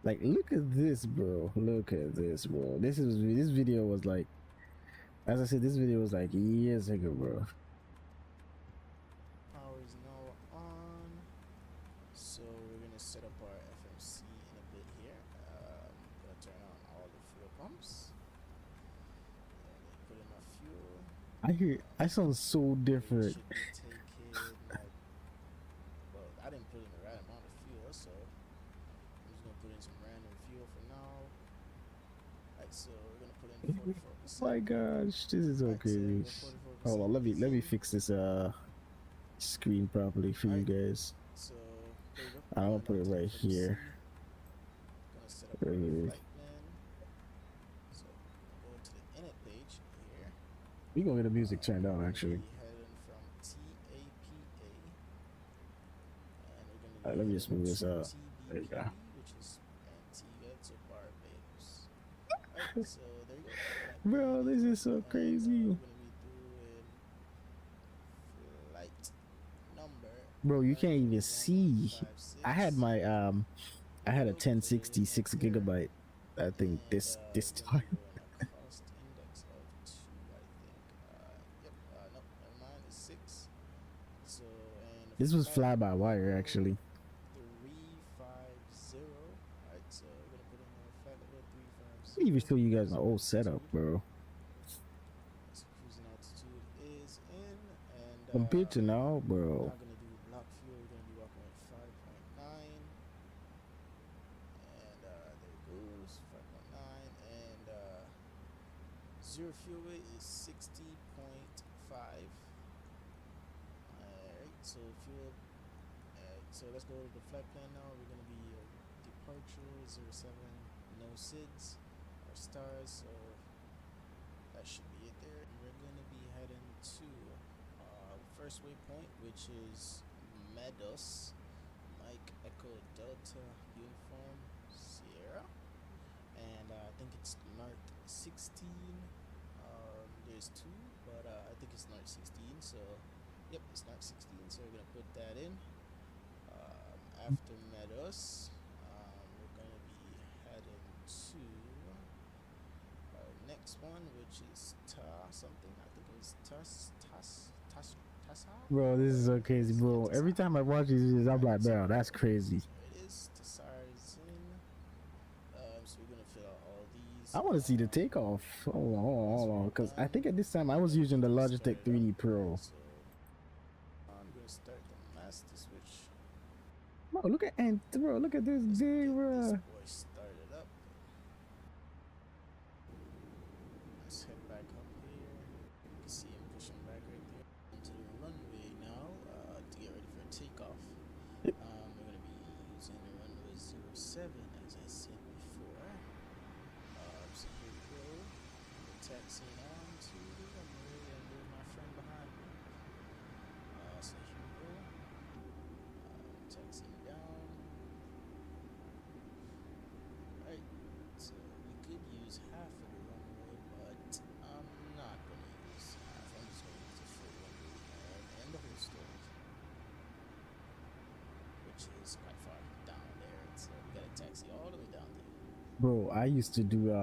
Like, look at this, bro. Look at this, bro. This video was like, as I said, this video was like years ago, bro. Power is now on. So we're gonna set up our FMC in a bit here. Gonna turn on all the fuel pumps. Put in my fuel. I sound so different. Should be taking like, well, I didn't put in the right amount of fuel, so I'm just gonna put in some random fuel for now. Like, so we're gonna put in 44%. Oh my gosh, this is so crazy. Hold on, let me fix this screen properly for you guys. So I'm gonna put it right here. Gonna set up our flight plan. So go to the init page here. We gonna get the music turned on actually. Heading from TAPA, and we're gonna Alright, let me just move this up. There you go. which is Antigua to Barbados. Alright, so there you go. Bro, this is so crazy. We're gonna be doing flight number. Bro, you can't even see. I had my I had a 1060 6GB. I think this time. Cost index of 2, I think. Yep. No, never mind. It's 6. So and This was fly by wire actually. 350. Alright, so we're gonna put in a flight level 350. Let me even show you guys an old setup, bro. So cruising altitude is in, and Compared to now, we're bro. not gonna do block fuel. We're gonna be walking with 5.9, and there it goes, 5.9, and zero fuel weight is 60.5. Alright, so fuel. So let's go to the flight plan now. We're gonna be departure 07, no SIDS or stars, so that should be it there. And we're gonna be heading to first waypoint, which is Meadows, Mike Echo Delta Uniform Sierra, and I think it's North 16. There's 2, but I think it's North 16. So, yep, it's North 16. So we're gonna put that in. After Meadows, we're gonna be heading to our next one, which is something. I think it was Tassa. Bro, this is so crazy, bro. Every time I watch these videos, I'm like, bro, that's crazy. There it is. Tassar's in. So we're gonna fill out all these. I want to see the takeoff. Hold on, because I think at this time I was using the Logitech 3D Pro. So, I'm gonna start the master switch. Bro, look at look at this day, bro. This boy started up. Let's head back up here. You can see him pushing back right there into the runway now to get ready for takeoff. We're gonna be using the runway 7, as I said before. So here we go. We're taxiing on to the runway, and there's my friend behind me. So here we go. Taxiing down. Right. So we could use half of the runway, but I'm not going to use half. I'm just going to use the full runway and the whole stage, which is quite far down there. So we got to taxi all the way down there. Bro, I used to do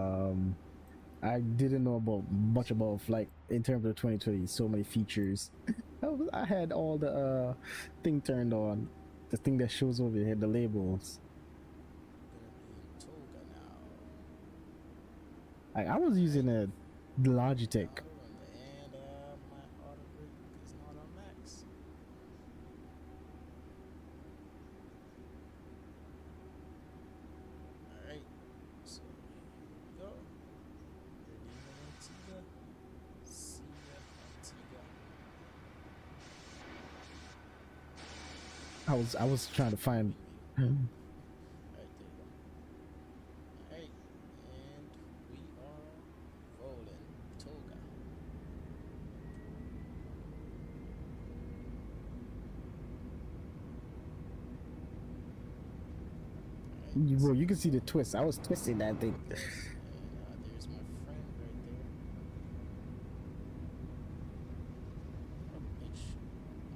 I didn't know about much about flight in terms of 2020. So many features. I had all the thing turned on, the thing that shows over your head, the labels. We're going to be in Toga now. I was using a Logitech. Auto runway, and my auto brake is not on max. Alright, so here we go. Lima Antigua, Sia Antigua. I was trying to find. Alright, there you go. Alright, and we are rolling. Toga. Bro, you can see the twist. I was twisting that thing. And there's my friend right there. Ish.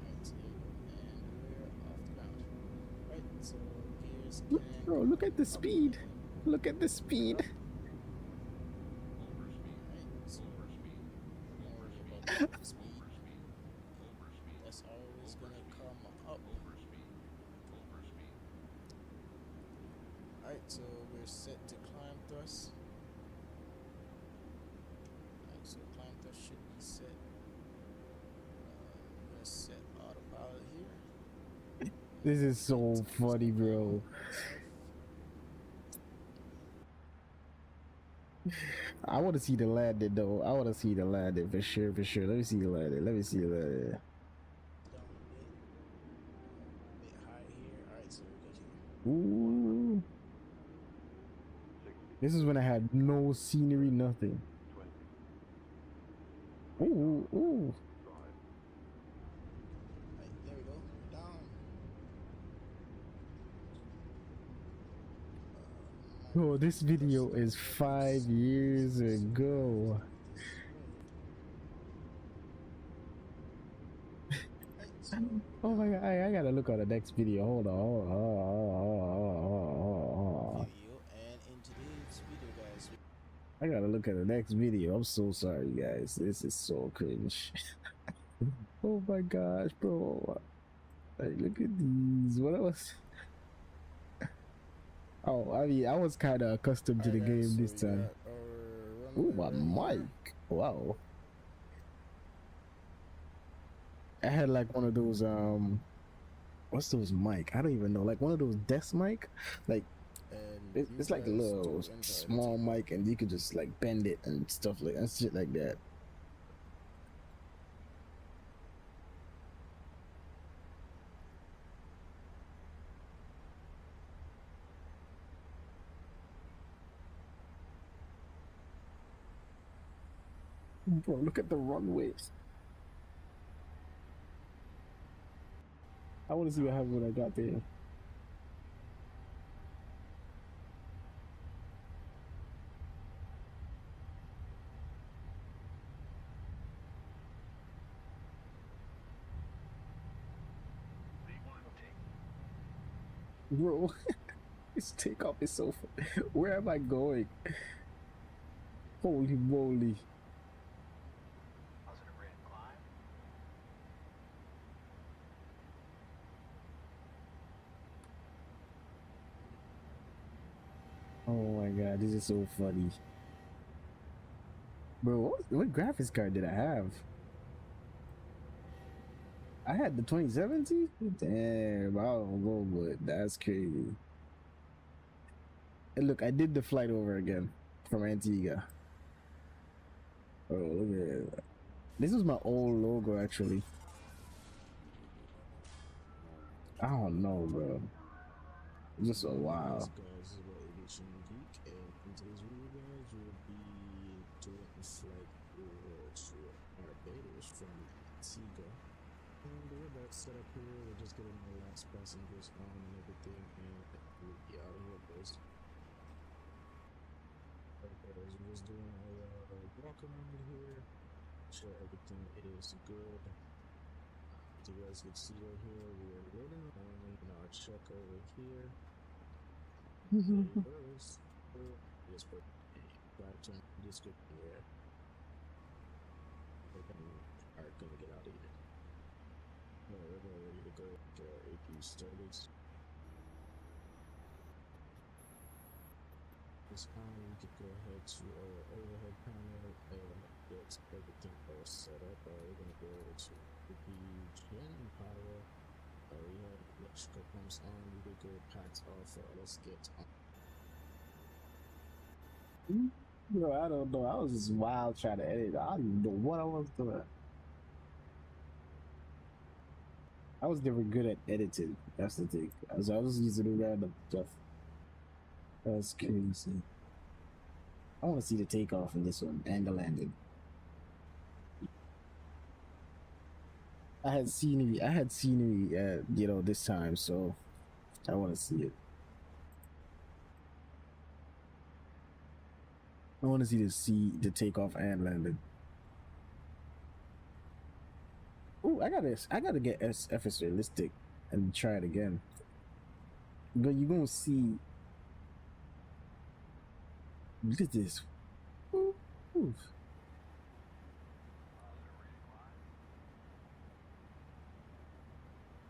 Alright, so there you go. And we're off the ground. Right, so gears can Bro, look at the speed. Look at the speed. Alright, so don't worry about the speed. That's always gonna come up. Alright, so we're set to climb thrust. Alright, so climb thrust should be set. We're gonna set autopilot here. This is so funny, bro. I want to see the landing though. I want to see the landing for sure, for sure. Let me see the landing. Let me see the landing. Down a bit high here. Alright, so we're good here. Ooh. This is when I had no scenery, nothing. Ooh, ooh. Right, there we go. We're down. Oh, this video is 5 years ago. Right, so Oh my god, I gotta look at the next video. Hold on, hold on, hold on, hold on. video, and in today's video, guys, I gotta look at the next video. I'm so sorry, guys. This is so cringe. Oh my gosh, bro. Like, look at these. What else? Oh, I mean, I was kind of accustomed to the Alright, guys, game so this we time. got our Ooh, runway my right here. mic. Wow. I had like one of those what's those mic? I don't even know. Like one of those desk mic. Like And it's like a you guys little do enjoy small the mic, and you could just like bend it and stuff like that, shit like that. Bro, look at the runways. I want to see what happened when I got there. Bro, this takeoff is so fun. Where am I going? Holy moly. Oh my god, this is so funny. Bro, what graphics card did I have? I had the 2070? Damn, I don't know, but that's crazy. And look, I did the flight over again from Antigua. Oh, look at that. This was my old logo, actually. I don't know, bro. Just a while. Yes, guys, this is about Aviation Geek, and in today's video, guys, we'll be doing a flight over to Barbados from Antigua. And we're about to set up here. We're just getting the last passengers on and everything, and we'll be out of here, boys. Okay, guys, we're just doing a walk around here. Sure, everything is good. As you guys can see right here, we are waiting on our check over here. There it goes. Just put a flight turn description there. Alright, gonna get out of here. Alright, we're ready to go. Get our AP started. This time we can go ahead to our overhead panel and get everything all set up. We're gonna go to the gen and power. We have electrical pumps on. We did go packs off. Let's get on. Bro, I don't know. I was just wild trying to edit. I don't know what I was doing. I was never good at editing. That's the thing. I was using random stuff. That's crazy. I want to see the takeoff in this one and the landing. I had scenery. You know, this time, so I want to see it. I want to see the takeoff and landing. Oh, I gotta get MSFS realistic and try it again. But you're gonna see. Look at this. Ooh, ooh.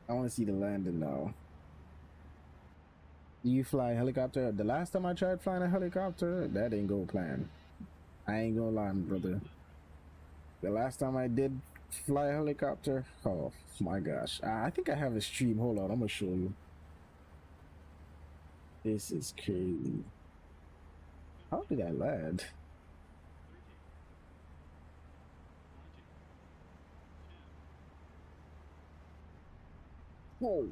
I want to see the landing now. Do you fly a helicopter? The last time I tried flying a helicopter, that didn't go plan. I ain't gonna lie, brother. The last time I did fly a helicopter, oh my gosh. I think I have a stream. Hold on, I'm gonna show you. This is crazy. How did I land? Whoa.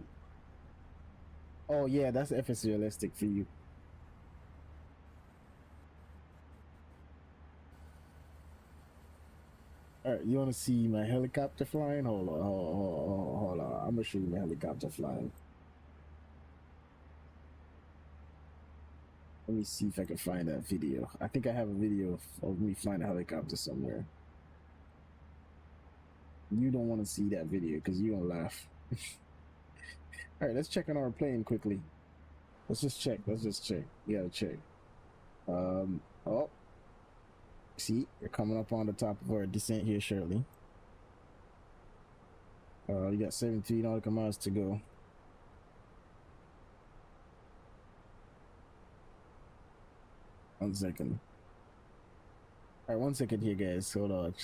Oh yeah, that's FS realistic for you. Alright, you wanna see my helicopter flying? Hold on, hold on. I'm gonna show you my helicopter flying. Let me see if I can find that video. I think I have a video of me flying a helicopter somewhere. You don't want to see that video because you're gonna laugh. Alright, let's check on our plane quickly. Let's just check. We gotta check. Oh. See, you're coming up on the top of our descent here shortly. You got 73 nautical miles to go. One second. Alright, 1 second here, guys. Hold on.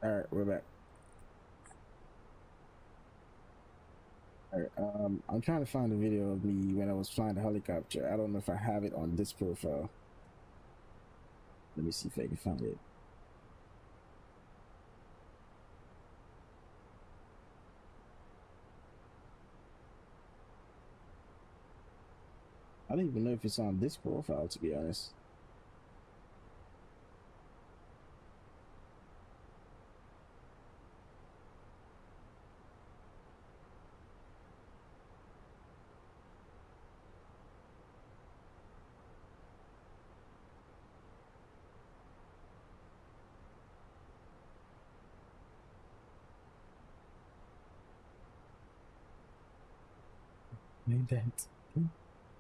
Alright, we're back. Alright, I'm trying to find a video of me when I was flying the helicopter. I don't know if I have it on this profile. Let me see if I can find it. I don't even know if it's on this profile, to be honest. Made that.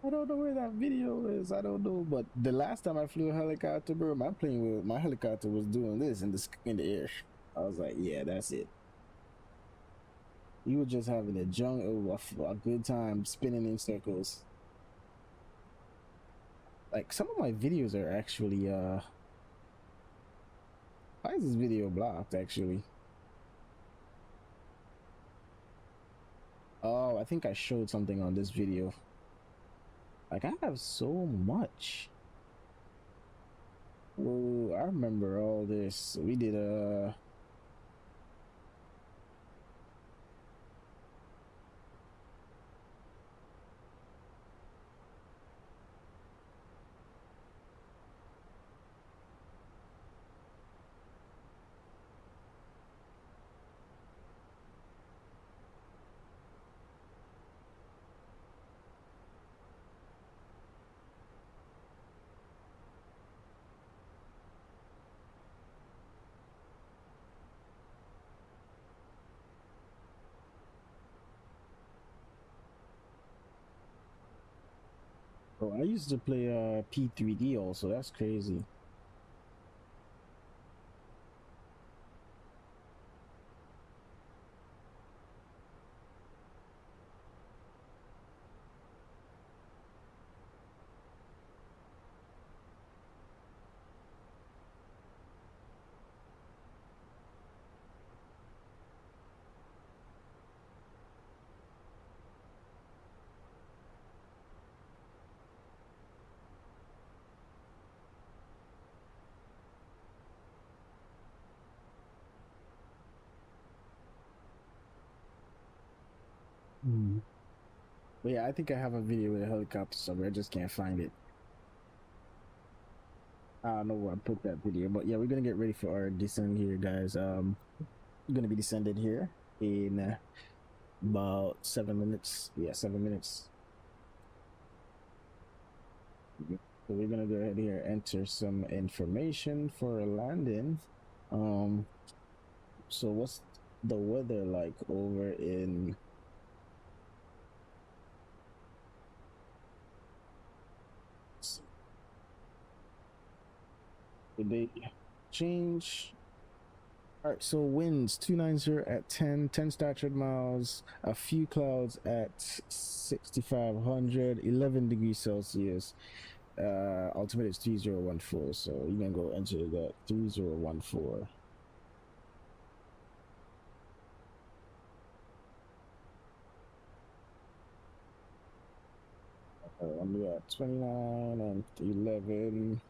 I don't know where that video is. I don't know, but the last time I flew a helicopter, bro, my helicopter was doing this in the air. I was like, yeah, that's it. You were just having a good time spinning in circles. Like some of my videos are actually why is this video blocked actually? Oh, I think I showed something on this video. Like I have so much. Oh, I remember all this. We did oh, I used to play P3D also. That's crazy. But yeah, I think I have a video with a helicopter somewhere. I just can't find it. I don't know where I put that video, but yeah, we're gonna get ready for our descent here, guys. We're gonna be descended here in about 7 minutes. Yeah, 7 minutes. So we're gonna go ahead here, enter some information for a landing. So what's the weather like over in did they change? All right, so winds 290 at 10 started miles, a few clouds at 6,500, 11 degrees Celsius. Ultimate is 3014, so you're gonna go enter that 3014. We got 29 and 11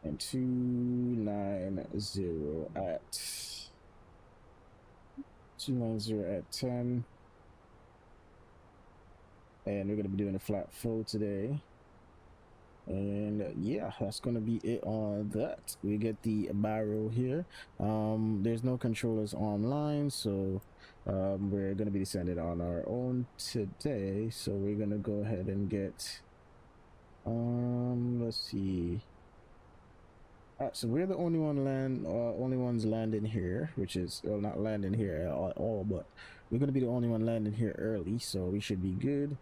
and 290 at 290 at 10. And we're gonna be doing a flat flow today. And yeah, that's gonna be it on that. We get the barrel here. There's no controllers online, so we're gonna be descended on our own today. So we're gonna go ahead and get let's see. All right, so we're the only ones landing here, which is, well, not landing here at all, but we're gonna be the only one landing here early, so we should be good.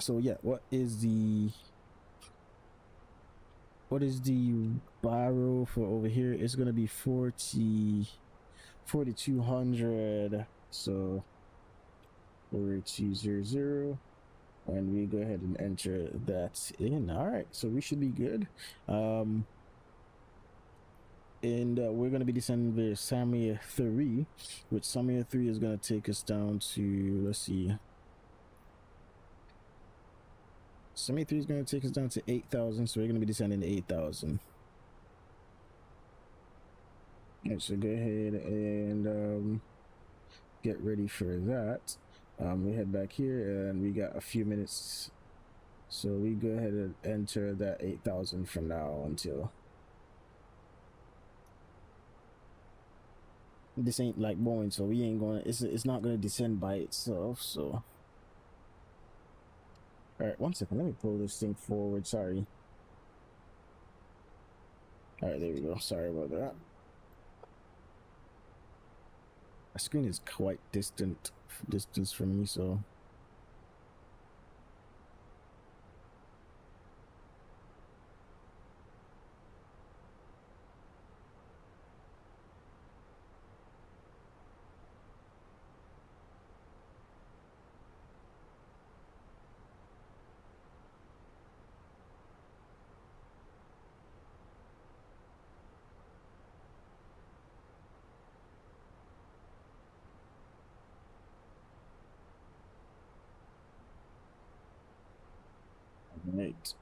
So yeah, what is the barrel for over here? It's gonna be 4,200. So 4200, and we go ahead and enter that in. All right, so we should be good. And we're going to be descending the Samir 3, which Samir 3 is going to take us down to, let's see, Samir 3 is going to take us down to 8,000, so we're going to be descending to 8,000. And so go ahead and get ready for that. We head back here and we got a few minutes, so we go ahead and enter that 8,000 from now until this ain't like Boeing, so we ain't gonna, it's not gonna descend by itself. So all right, one second, let me pull this thing forward. Sorry. All right, there we go. Sorry about that. My screen is quite distance from me, so right.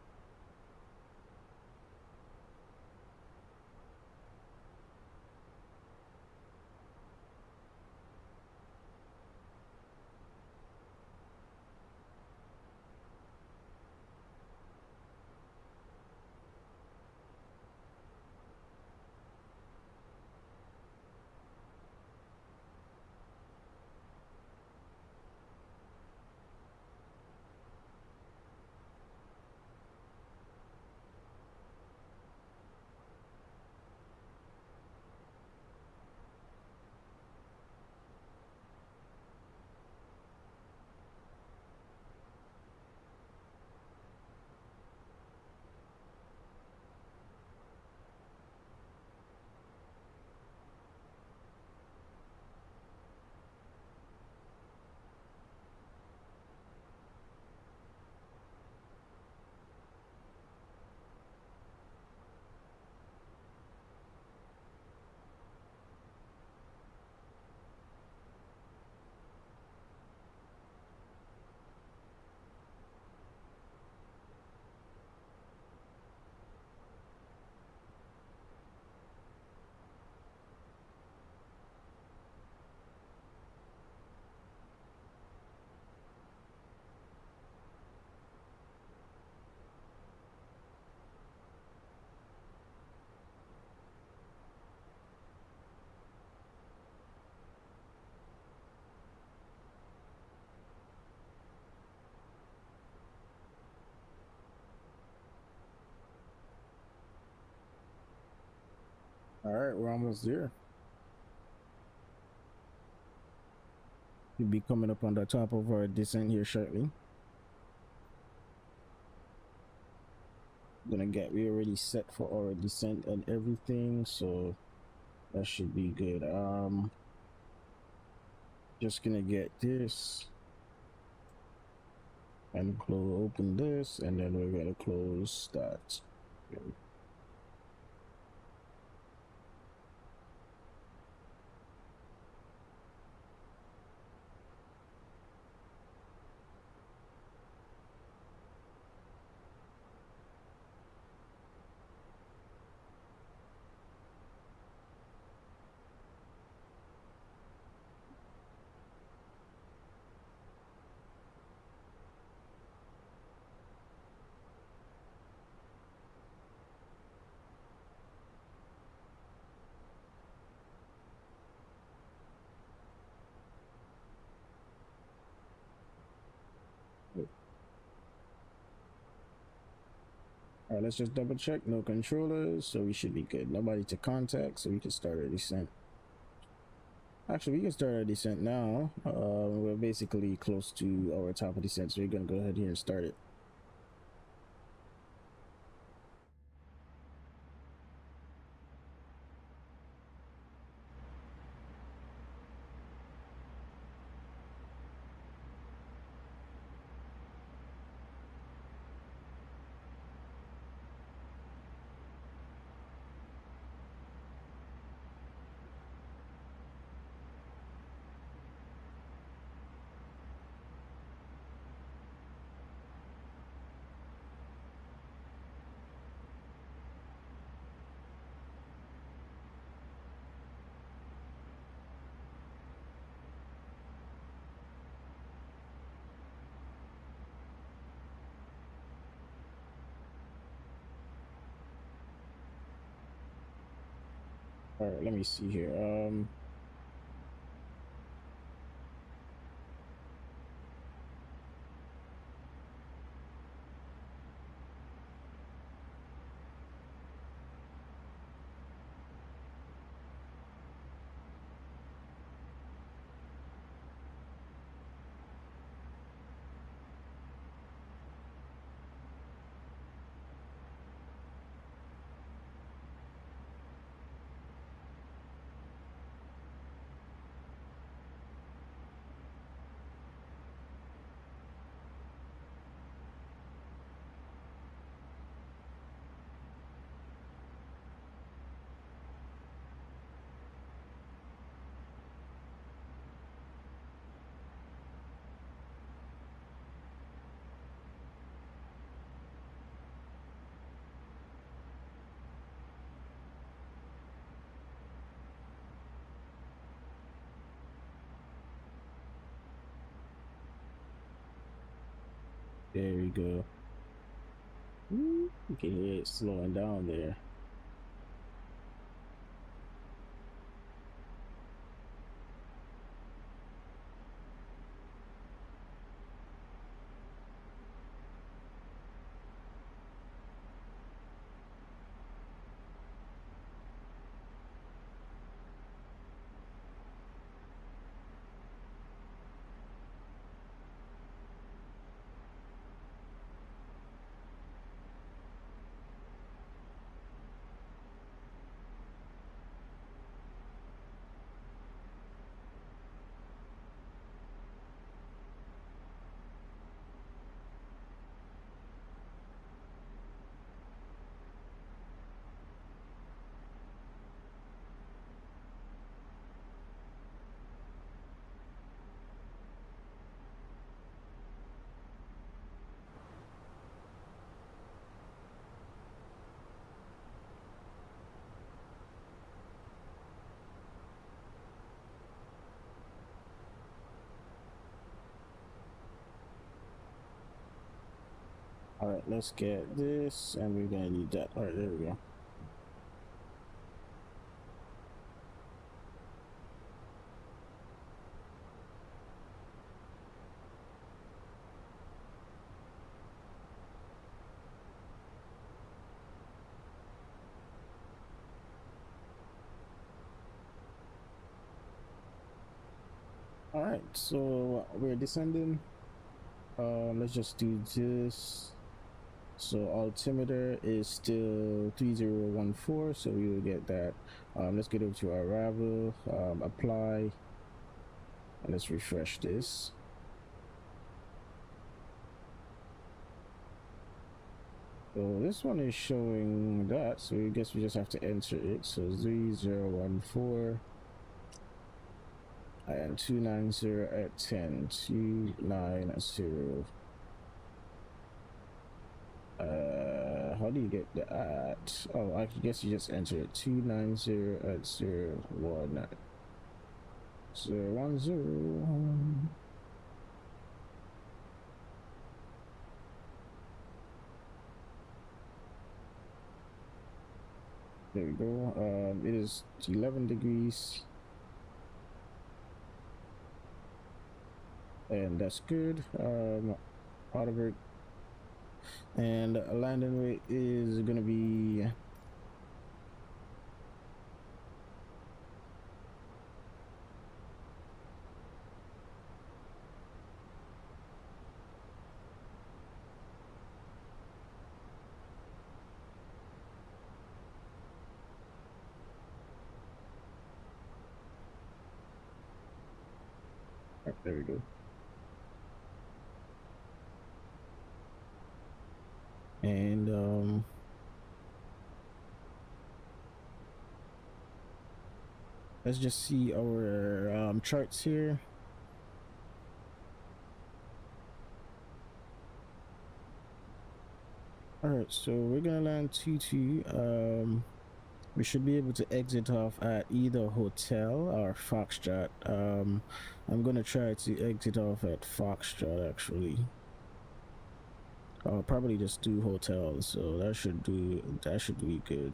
All right, we're almost there. We'll be coming up on the top of our descent here shortly. We already set for our descent and everything, so that should be good. Just gonna get this and open this, and then we're gonna close that. All right, let's just double check. No controllers, so we should be good. Nobody to contact, so we can start our descent. Actually, we can start our descent now. We're basically close to our top of descent, so we're gonna go ahead here and start it. All right, let me see here. There we go. You can hear it slowing down there. All right, let's get this, and we're gonna need that. All right, there we go. All right, so we're descending. Let's just do this. So altimeter is still 3014, so we will get that. Let's get over to our arrival, apply, and let's refresh this. So this one is showing that, so I guess we just have to enter it. So 3014 and 290 at 10, 290. How do you get that? Oh, I guess you just enter it 290 at 01 010. There we go. It is 11 degrees, and that's good. Out of it, and landing weight is gonna be there we go. And let's just see our charts here. All right, so we're gonna land 22. We should be able to exit off at either hotel or Foxtrot. I'm gonna try to exit off at Foxtrot actually. I'll probably just do hotels, so that should be good.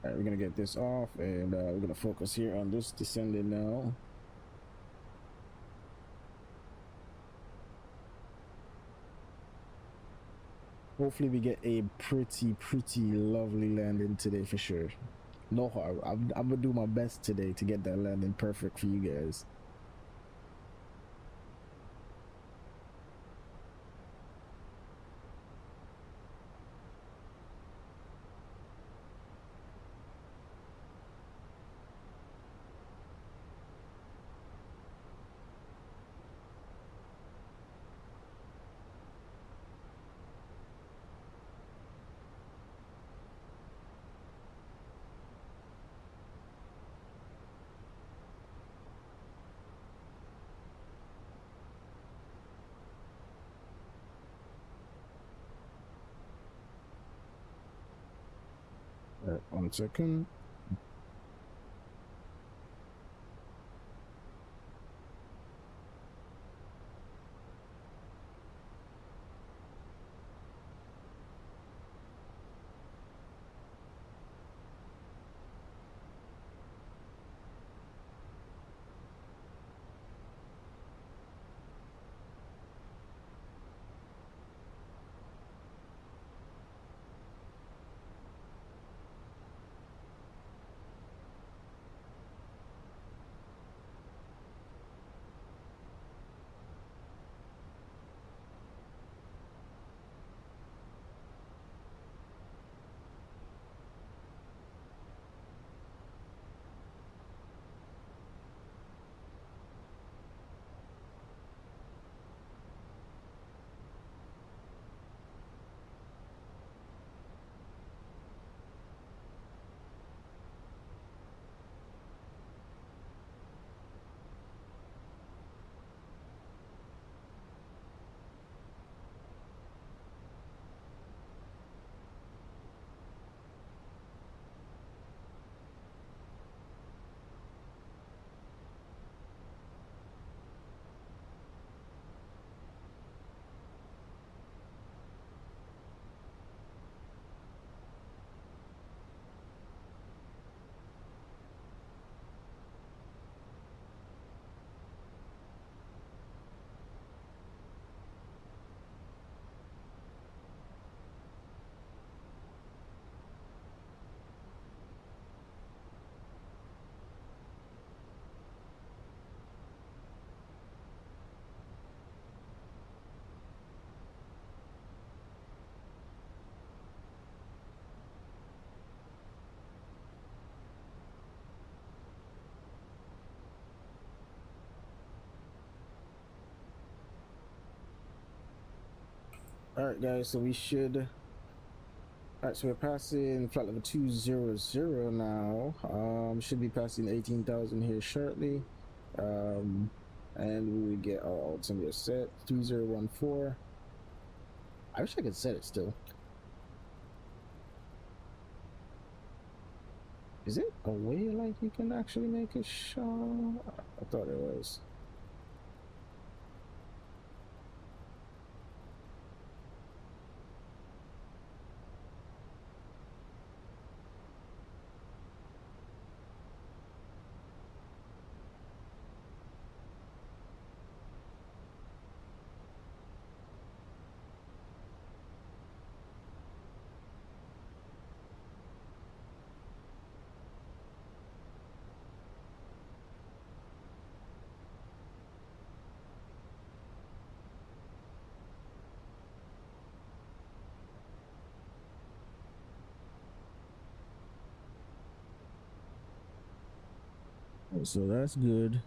All right, we're gonna get this off, and we're gonna focus here on this descending now. Hopefully we get a pretty lovely landing today for sure. No harm. I'm gonna do my best today to get that landing perfect for you guys. All right, 1 second. All right, guys. So we should. All right, so we're passing flight level 200 now. Should be passing 18,000 here shortly. And we will get our altimeter set 3014. I wish I could set it still. Is it a way like you can actually make a shot? I thought it was. So that's good.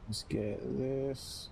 Let's get this.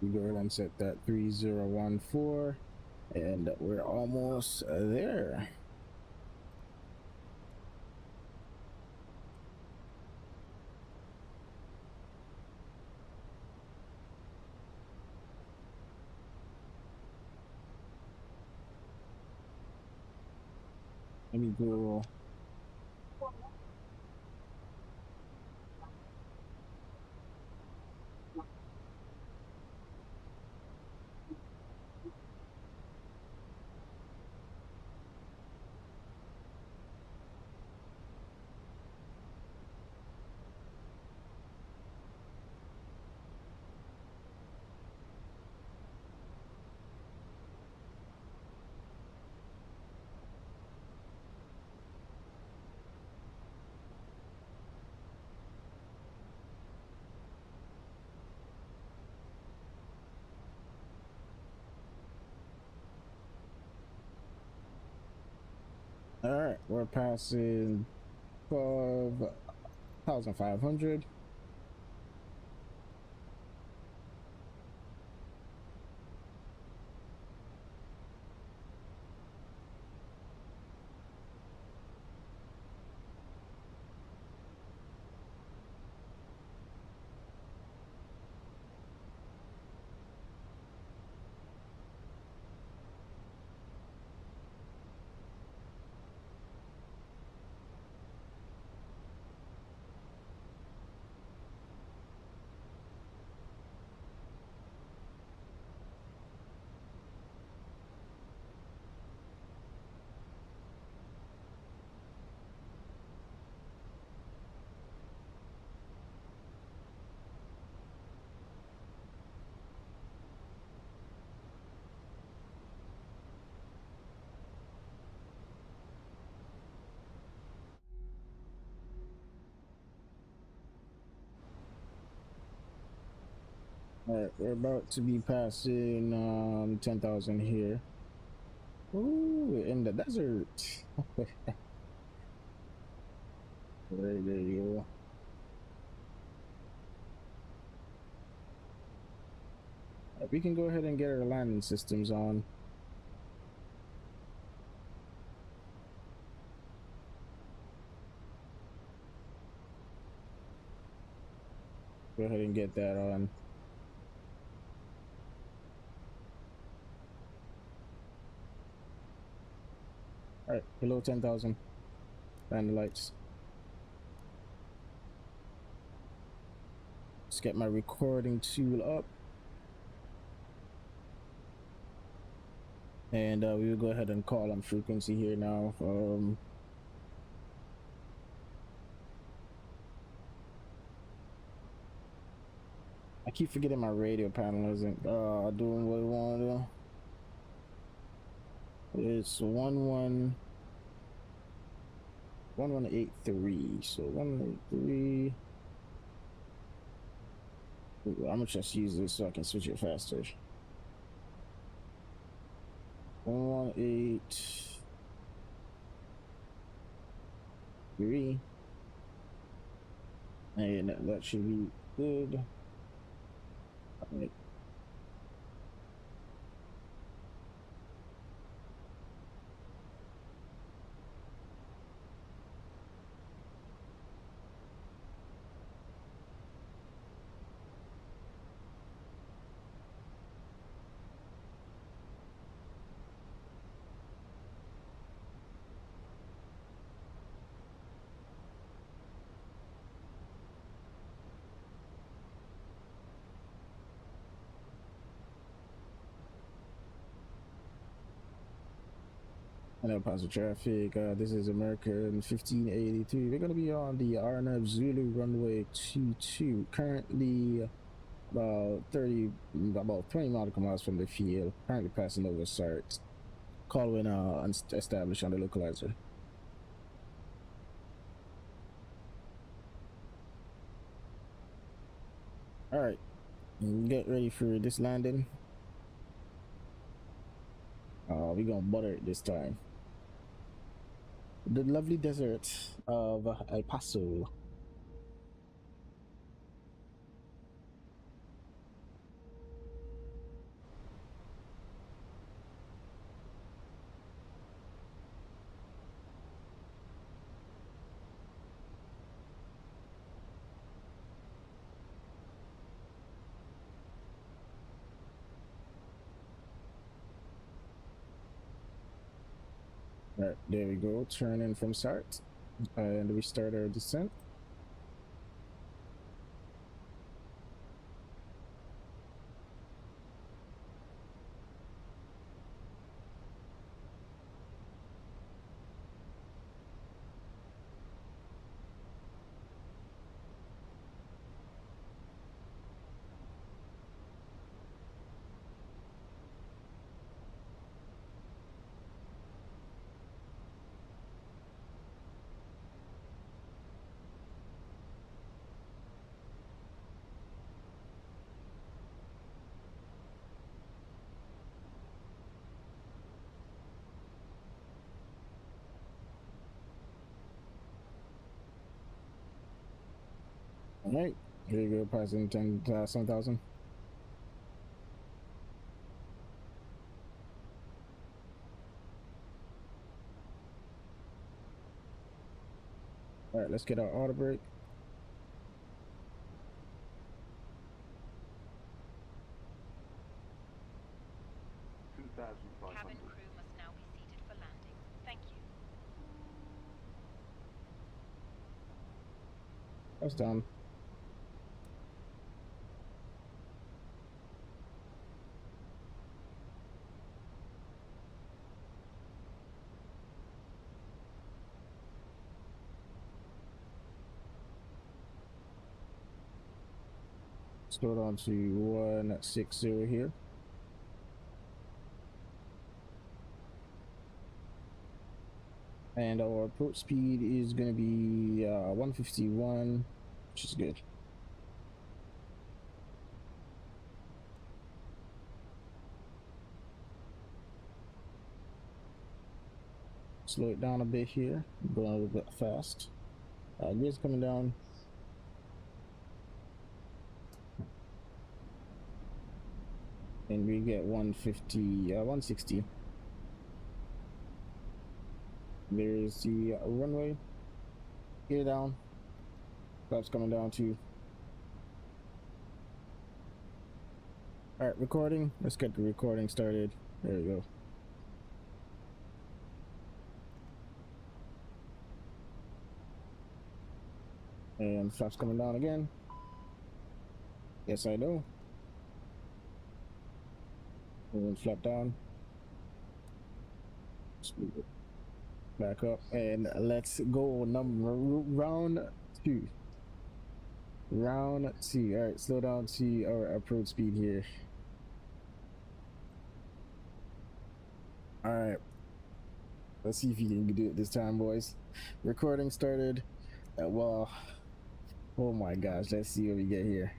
We go ahead and set that 3014, and we're almost there. Let me go. All right, we're passing 12,500. All right, we're about to be passing 10,000 here. Ooh, in the desert. There you go. We can go ahead and get our landing systems on. Go ahead and get that on. All right, below 10,000. And the lights. Let's get my recording tool up. And we will go ahead and call on frequency here now. I keep forgetting my radio panel isn't doing what we want to do. It's 1183. So 183. I'm gonna just use this so I can switch it faster. 118.3. And that should be good. All right. Hello, Paso traffic. This is American 1583. We're gonna be on the RNF Zulu runway 22. Currently about 20 nautical miles from the field. Currently passing over SART. Call when established on the localizer. All right, get ready for this landing. We're gonna butter it this time. The lovely desert of El Paso. All right, there we go. Turn in from SART, and we start our descent. Right, here you go, passing 7,000. All right, let's get our auto brake. Cabin crew must now be seated for landing. Thank you. That's done. Slow down to 160 here. And our approach speed is going to be 151, which is good. Slow it down a bit here, going a little bit fast. Gears coming down. And we get 160. There's the runway. Gear down. Flaps coming down too. All right, recording. Let's get the recording started. There we go. And flaps coming down again. Yes, I know. And flap down. Back up and let's go. Round two. Round two. All right, slow down to our approach speed here. All right, let's see if you can do it this time, boys. Recording started. Well, oh my gosh, let's see what we get here.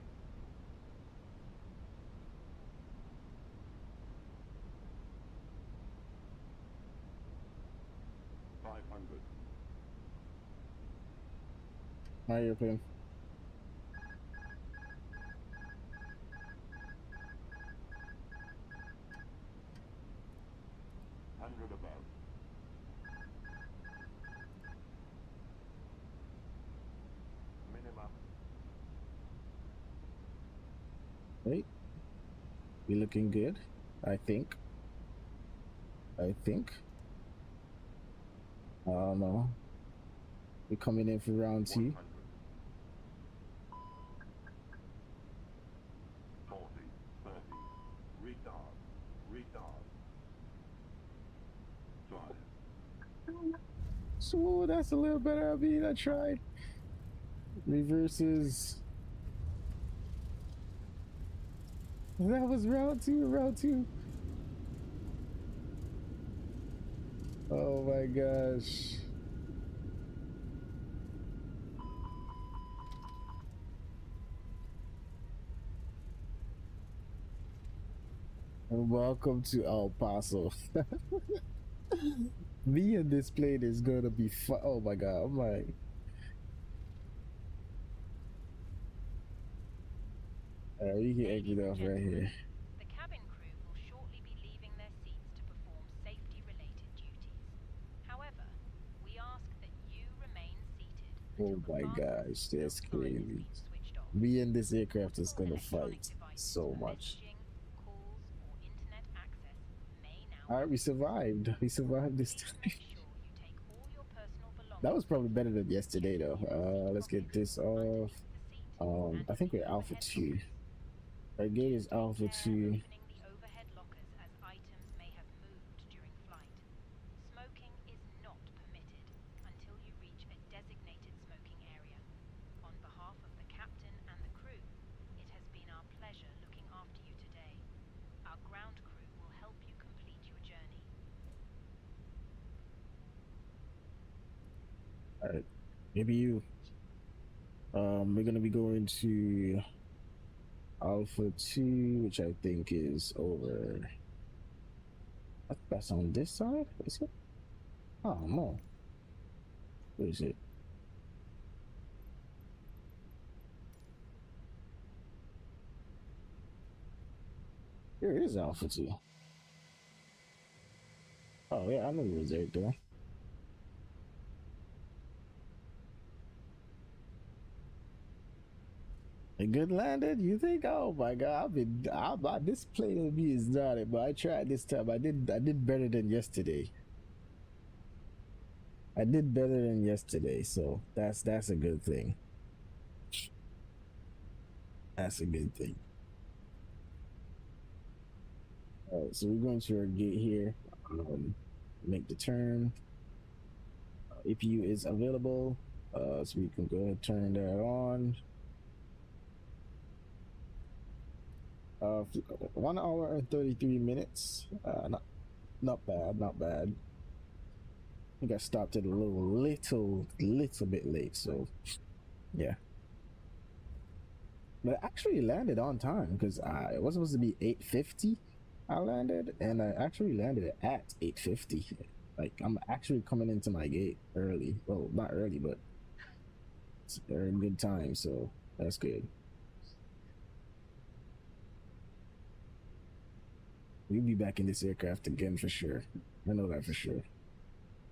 My airplane. Wait, we're looking good. I think. I don't know. We're coming in for round two. 40, 30, retard, drive. So that's a little better. I mean, I tried. Reverses. That was round two. Oh my gosh. And welcome to El Paso. Me and this plane is gonna be fun. Oh my god, I'm like. Alright, you can exit off right here. The cabin crew will shortly be leaving their seats to perform safety-related duties. However, we ask that you remain seated. Oh my gosh, that's crazy. Me and this aircraft is gonna fight so much. Alright, we survived. We survived this time. That was probably better than yesterday though. Let's get this off. I think we're Alpha 2. Our gate is Alpha 2. Smoking is not permitted until you reach a designated smoking area. On behalf of the captain and the crew, it has been our pleasure looking after you today. Our ground crew will help you complete your journey. Alright, maybe you. We're gonna be going to Alpha 2, which I think is over. I think that's on this side, is it? Oh no. Where is it? Here is Alpha 2. Oh, yeah, I knew it was right there. A good landed? You think? Oh my god, this plane of me is not it, but I tried this time. I did better than yesterday. I did better than yesterday, so that's a good thing. That's a good thing. Alright, so we're going to our gate here. Make the turn. APU is available. So we can go ahead and turn that on. 1 hour and 33 minutes. Not bad, not bad. I think I stopped it a little bit late, so yeah. But I actually landed on time because it was supposed to be 8:50. I landed, and I actually landed at 8:50. Like, I'm actually coming into my gate early. Well, not early, but it's a very good time, so that's good. We'll be back in this aircraft again for sure. I know that for sure.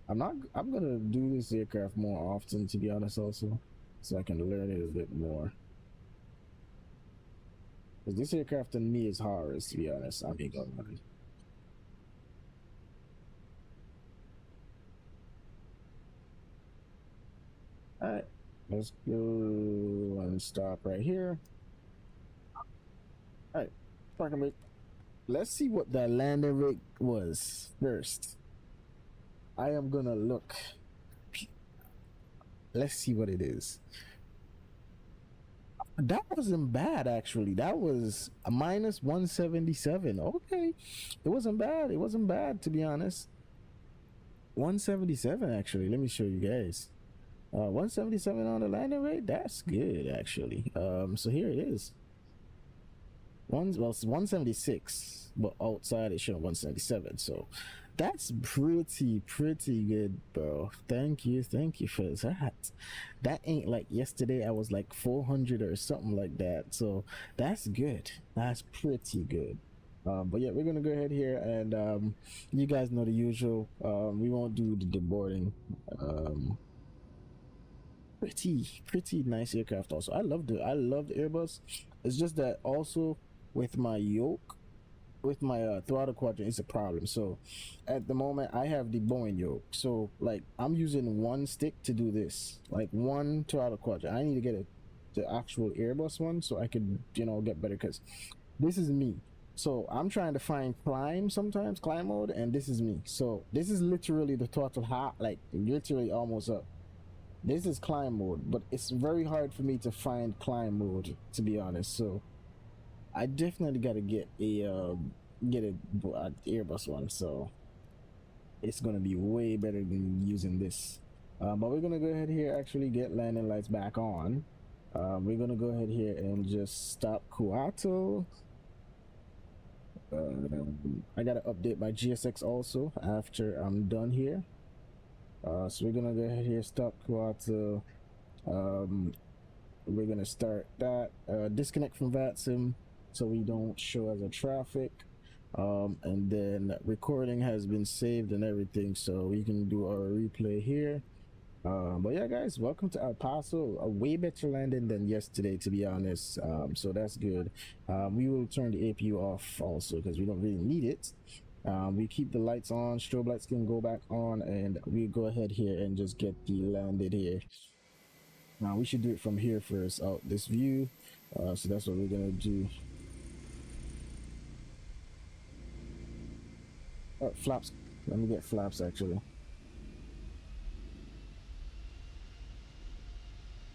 I'm gonna do this aircraft more often, to be honest, also, so I can learn it a bit more. Because this aircraft and me is horrors, to be honest. I ain't gonna lie. Alright, let's go and stop right here. Alright, parking brake. Let's see what that landing rate was first. I am gonna look. Let's see what it is. That wasn't bad, actually. That was a minus 177. Okay, it wasn't bad. It wasn't bad, to be honest. 177, actually. Let me show you guys. 177 on the landing rate. That's good, actually. So here it is. It's 176, but outside it showed 177. So that's pretty good, bro. Thank you for that. That ain't like yesterday. I was like 400 or something like that. So that's good. That's pretty good. But yeah, we're gonna go ahead here, and you guys know the usual. We won't do the deboarding. Pretty nice aircraft. Also, I love the Airbus. It's just that also with my yoke, with my throttle quadrant, it's a problem. So at the moment I have the Boeing yoke, so like I'm using one stick to do this, like one throttle quadrant. I need to get the actual Airbus one so I could, you know, get better, because this is me. So I'm trying to find climb mode, and this is me. So this is literally the throttle high, like literally almost up. This is climb mode, but it's very hard for me to find climb mode, to be honest. So I definitely got to get a Airbus one, so it's gonna be way better than using this. But we're gonna go ahead here, actually get landing lights back on. We're gonna go ahead here and just stop Kuato. I gotta update my GSX also after I'm done here. So we're gonna go ahead here, stop Kuato. We're gonna start that, disconnect from VATSIM so we don't show as a traffic, and then recording has been saved and everything, so we can do our replay here. But yeah, guys, welcome to El Paso. A way better landing than yesterday, to be honest. So that's good. We will turn the APU off also because we don't really need it. We keep the lights on, strobe lights can go back on, and we go ahead here and just get the landed here. Now we should do it from here first, out this view. So that's what we're gonna do. Flaps. Let me get flaps actually.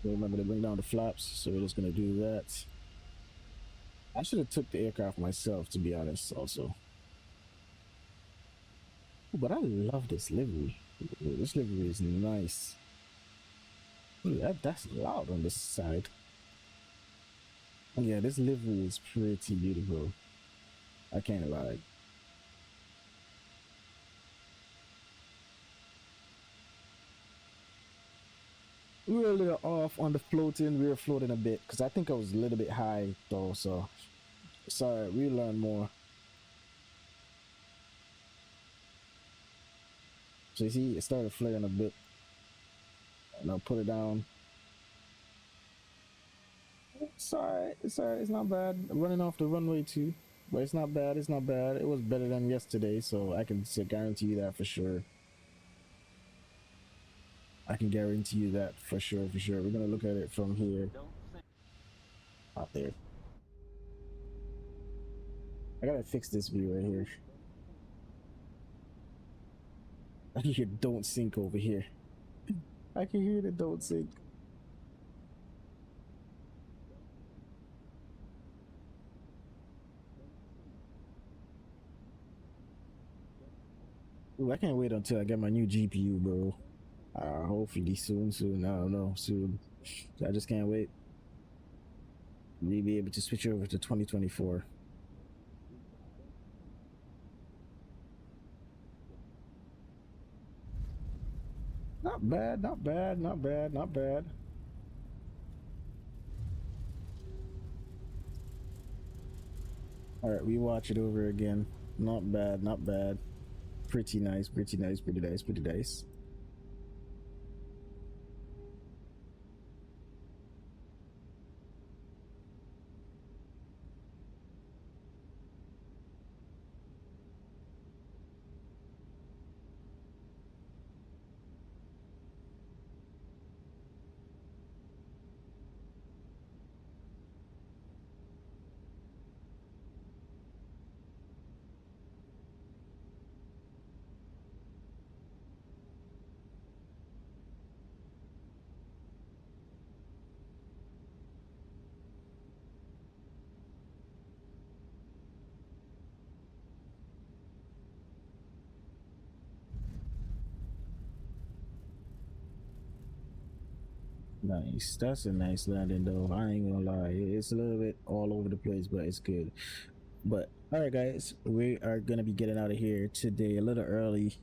Remember to bring down the flaps, so we're just gonna do that. I should have took the aircraft myself, to be honest, also. Ooh, but I love this livery. Ooh, this livery is nice. Ooh, that's loud on this side. Yeah, this livery is pretty beautiful. I can't lie. We were a little off on the floating. We were floating a bit because I think I was a little bit high though, so sorry, we learn more. So you see, it started flaring a bit, and I'll put it down. It's alright. It's alright. It's not bad. I'm running off the runway too, but it's not bad. It's not bad. It was better than yesterday, so I can guarantee you that for sure. I can guarantee you that for sure. For sure. We're gonna look at it from here. Out there. I gotta fix this view right here. I can hear "don't sink" over here. I can hear the "don't sink." Ooh, I can't wait until I get my new GPU, bro. Hopefully soon. I don't know, soon. I just can't wait. We'll be able to switch over to 2024. Not bad, not bad, not bad, not bad. All right, we watch it over again. Not bad, not bad. Pretty nice, pretty nice, pretty nice, pretty nice. Nice. That's a nice landing though. I ain't gonna lie. It's a little bit all over the place, but it's good. But all right, guys, we are gonna be getting out of here today a little early.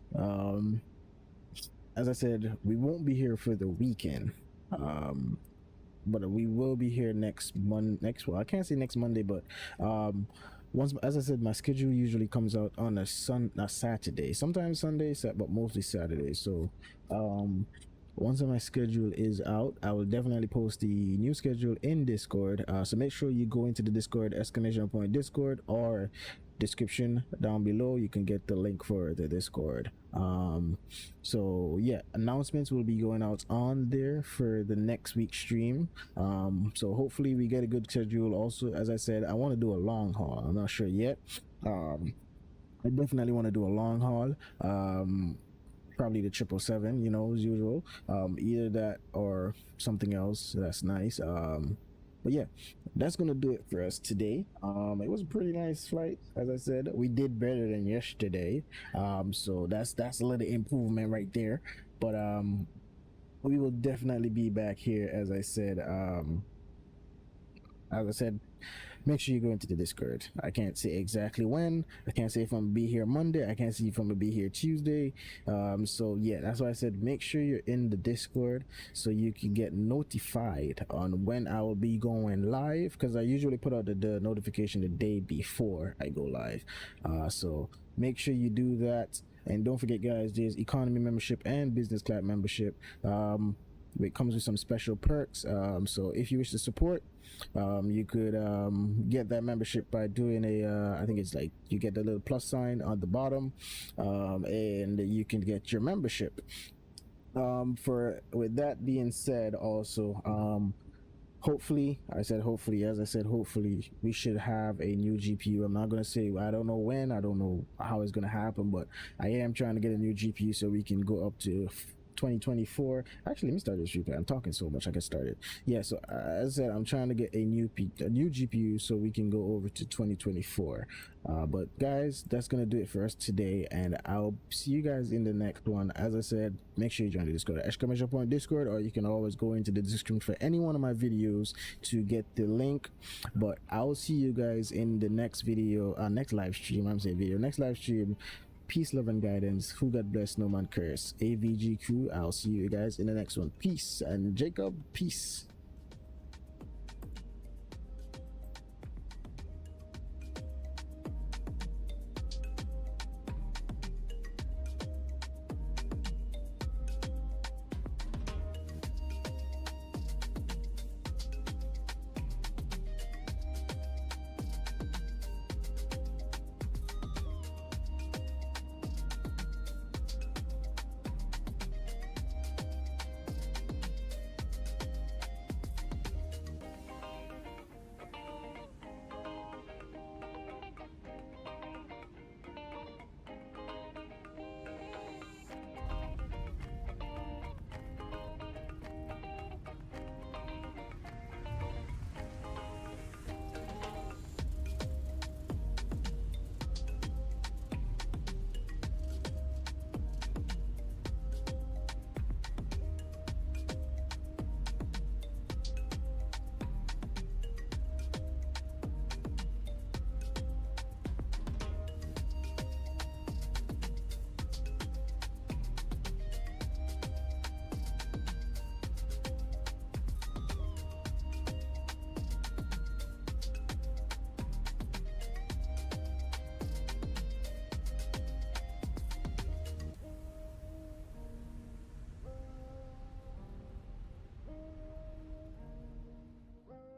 As I said, we won't be here for the weekend. But we will be here next well, I can't say next Monday, but once, as I said, my schedule usually comes out on a Saturday, sometimes Sunday, but mostly Saturday. So once my schedule is out, I will definitely post the new schedule in Discord. So make sure you go into the Discord, !point Discord, or description down below. You can get the link for the Discord. So yeah, announcements will be going out on there for the next week's stream. So hopefully we get a good schedule. Also, as I said, I want to do a long haul. I'm not sure yet. I definitely want to do a long haul. Probably the 777, you know, as usual. Either that or something else. That's nice. But yeah, that's gonna do it for us today. It was a pretty nice flight. As I said, we did better than yesterday. So that's a little improvement right there. But we will definitely be back here. As I said, make sure you go into the Discord. I can't say exactly when. I can't say if I'm gonna be here Monday. I can't say if I'm gonna be here Tuesday. So yeah, that's why I said make sure you're in the Discord so you can get notified on when I will be going live, because I usually put out the notification the day before I go live. So make sure you do that. And don't forget, guys, there's economy membership and business class membership. It comes with some special perks. So if you wish to support, you could get that membership by doing I think it's like you get the little plus sign on the bottom, and you can get your membership. With that being said, also hopefully, as I said, hopefully we should have a new GPU. I'm not gonna say I don't know when, I don't know how it's gonna happen, but I am trying to get a new GPU so we can go up to 2024. Actually, let me start this replay. I'm talking so much I can start it. Yeah, so as I said, I'm trying to get a new GPU so we can go over to 2024. But guys, that's gonna do it for us today, and I'll see you guys in the next one. As I said, make sure you join the Discord at !point Discord, or you can always go into the description for any one of my videos to get the link. But I'll see you guys in the next video, next live stream. Next live stream. Peace, love, and guidance. Who God bless, no man curse. AVG crew. I'll see you guys in the next one. Peace. And Jacob, peace.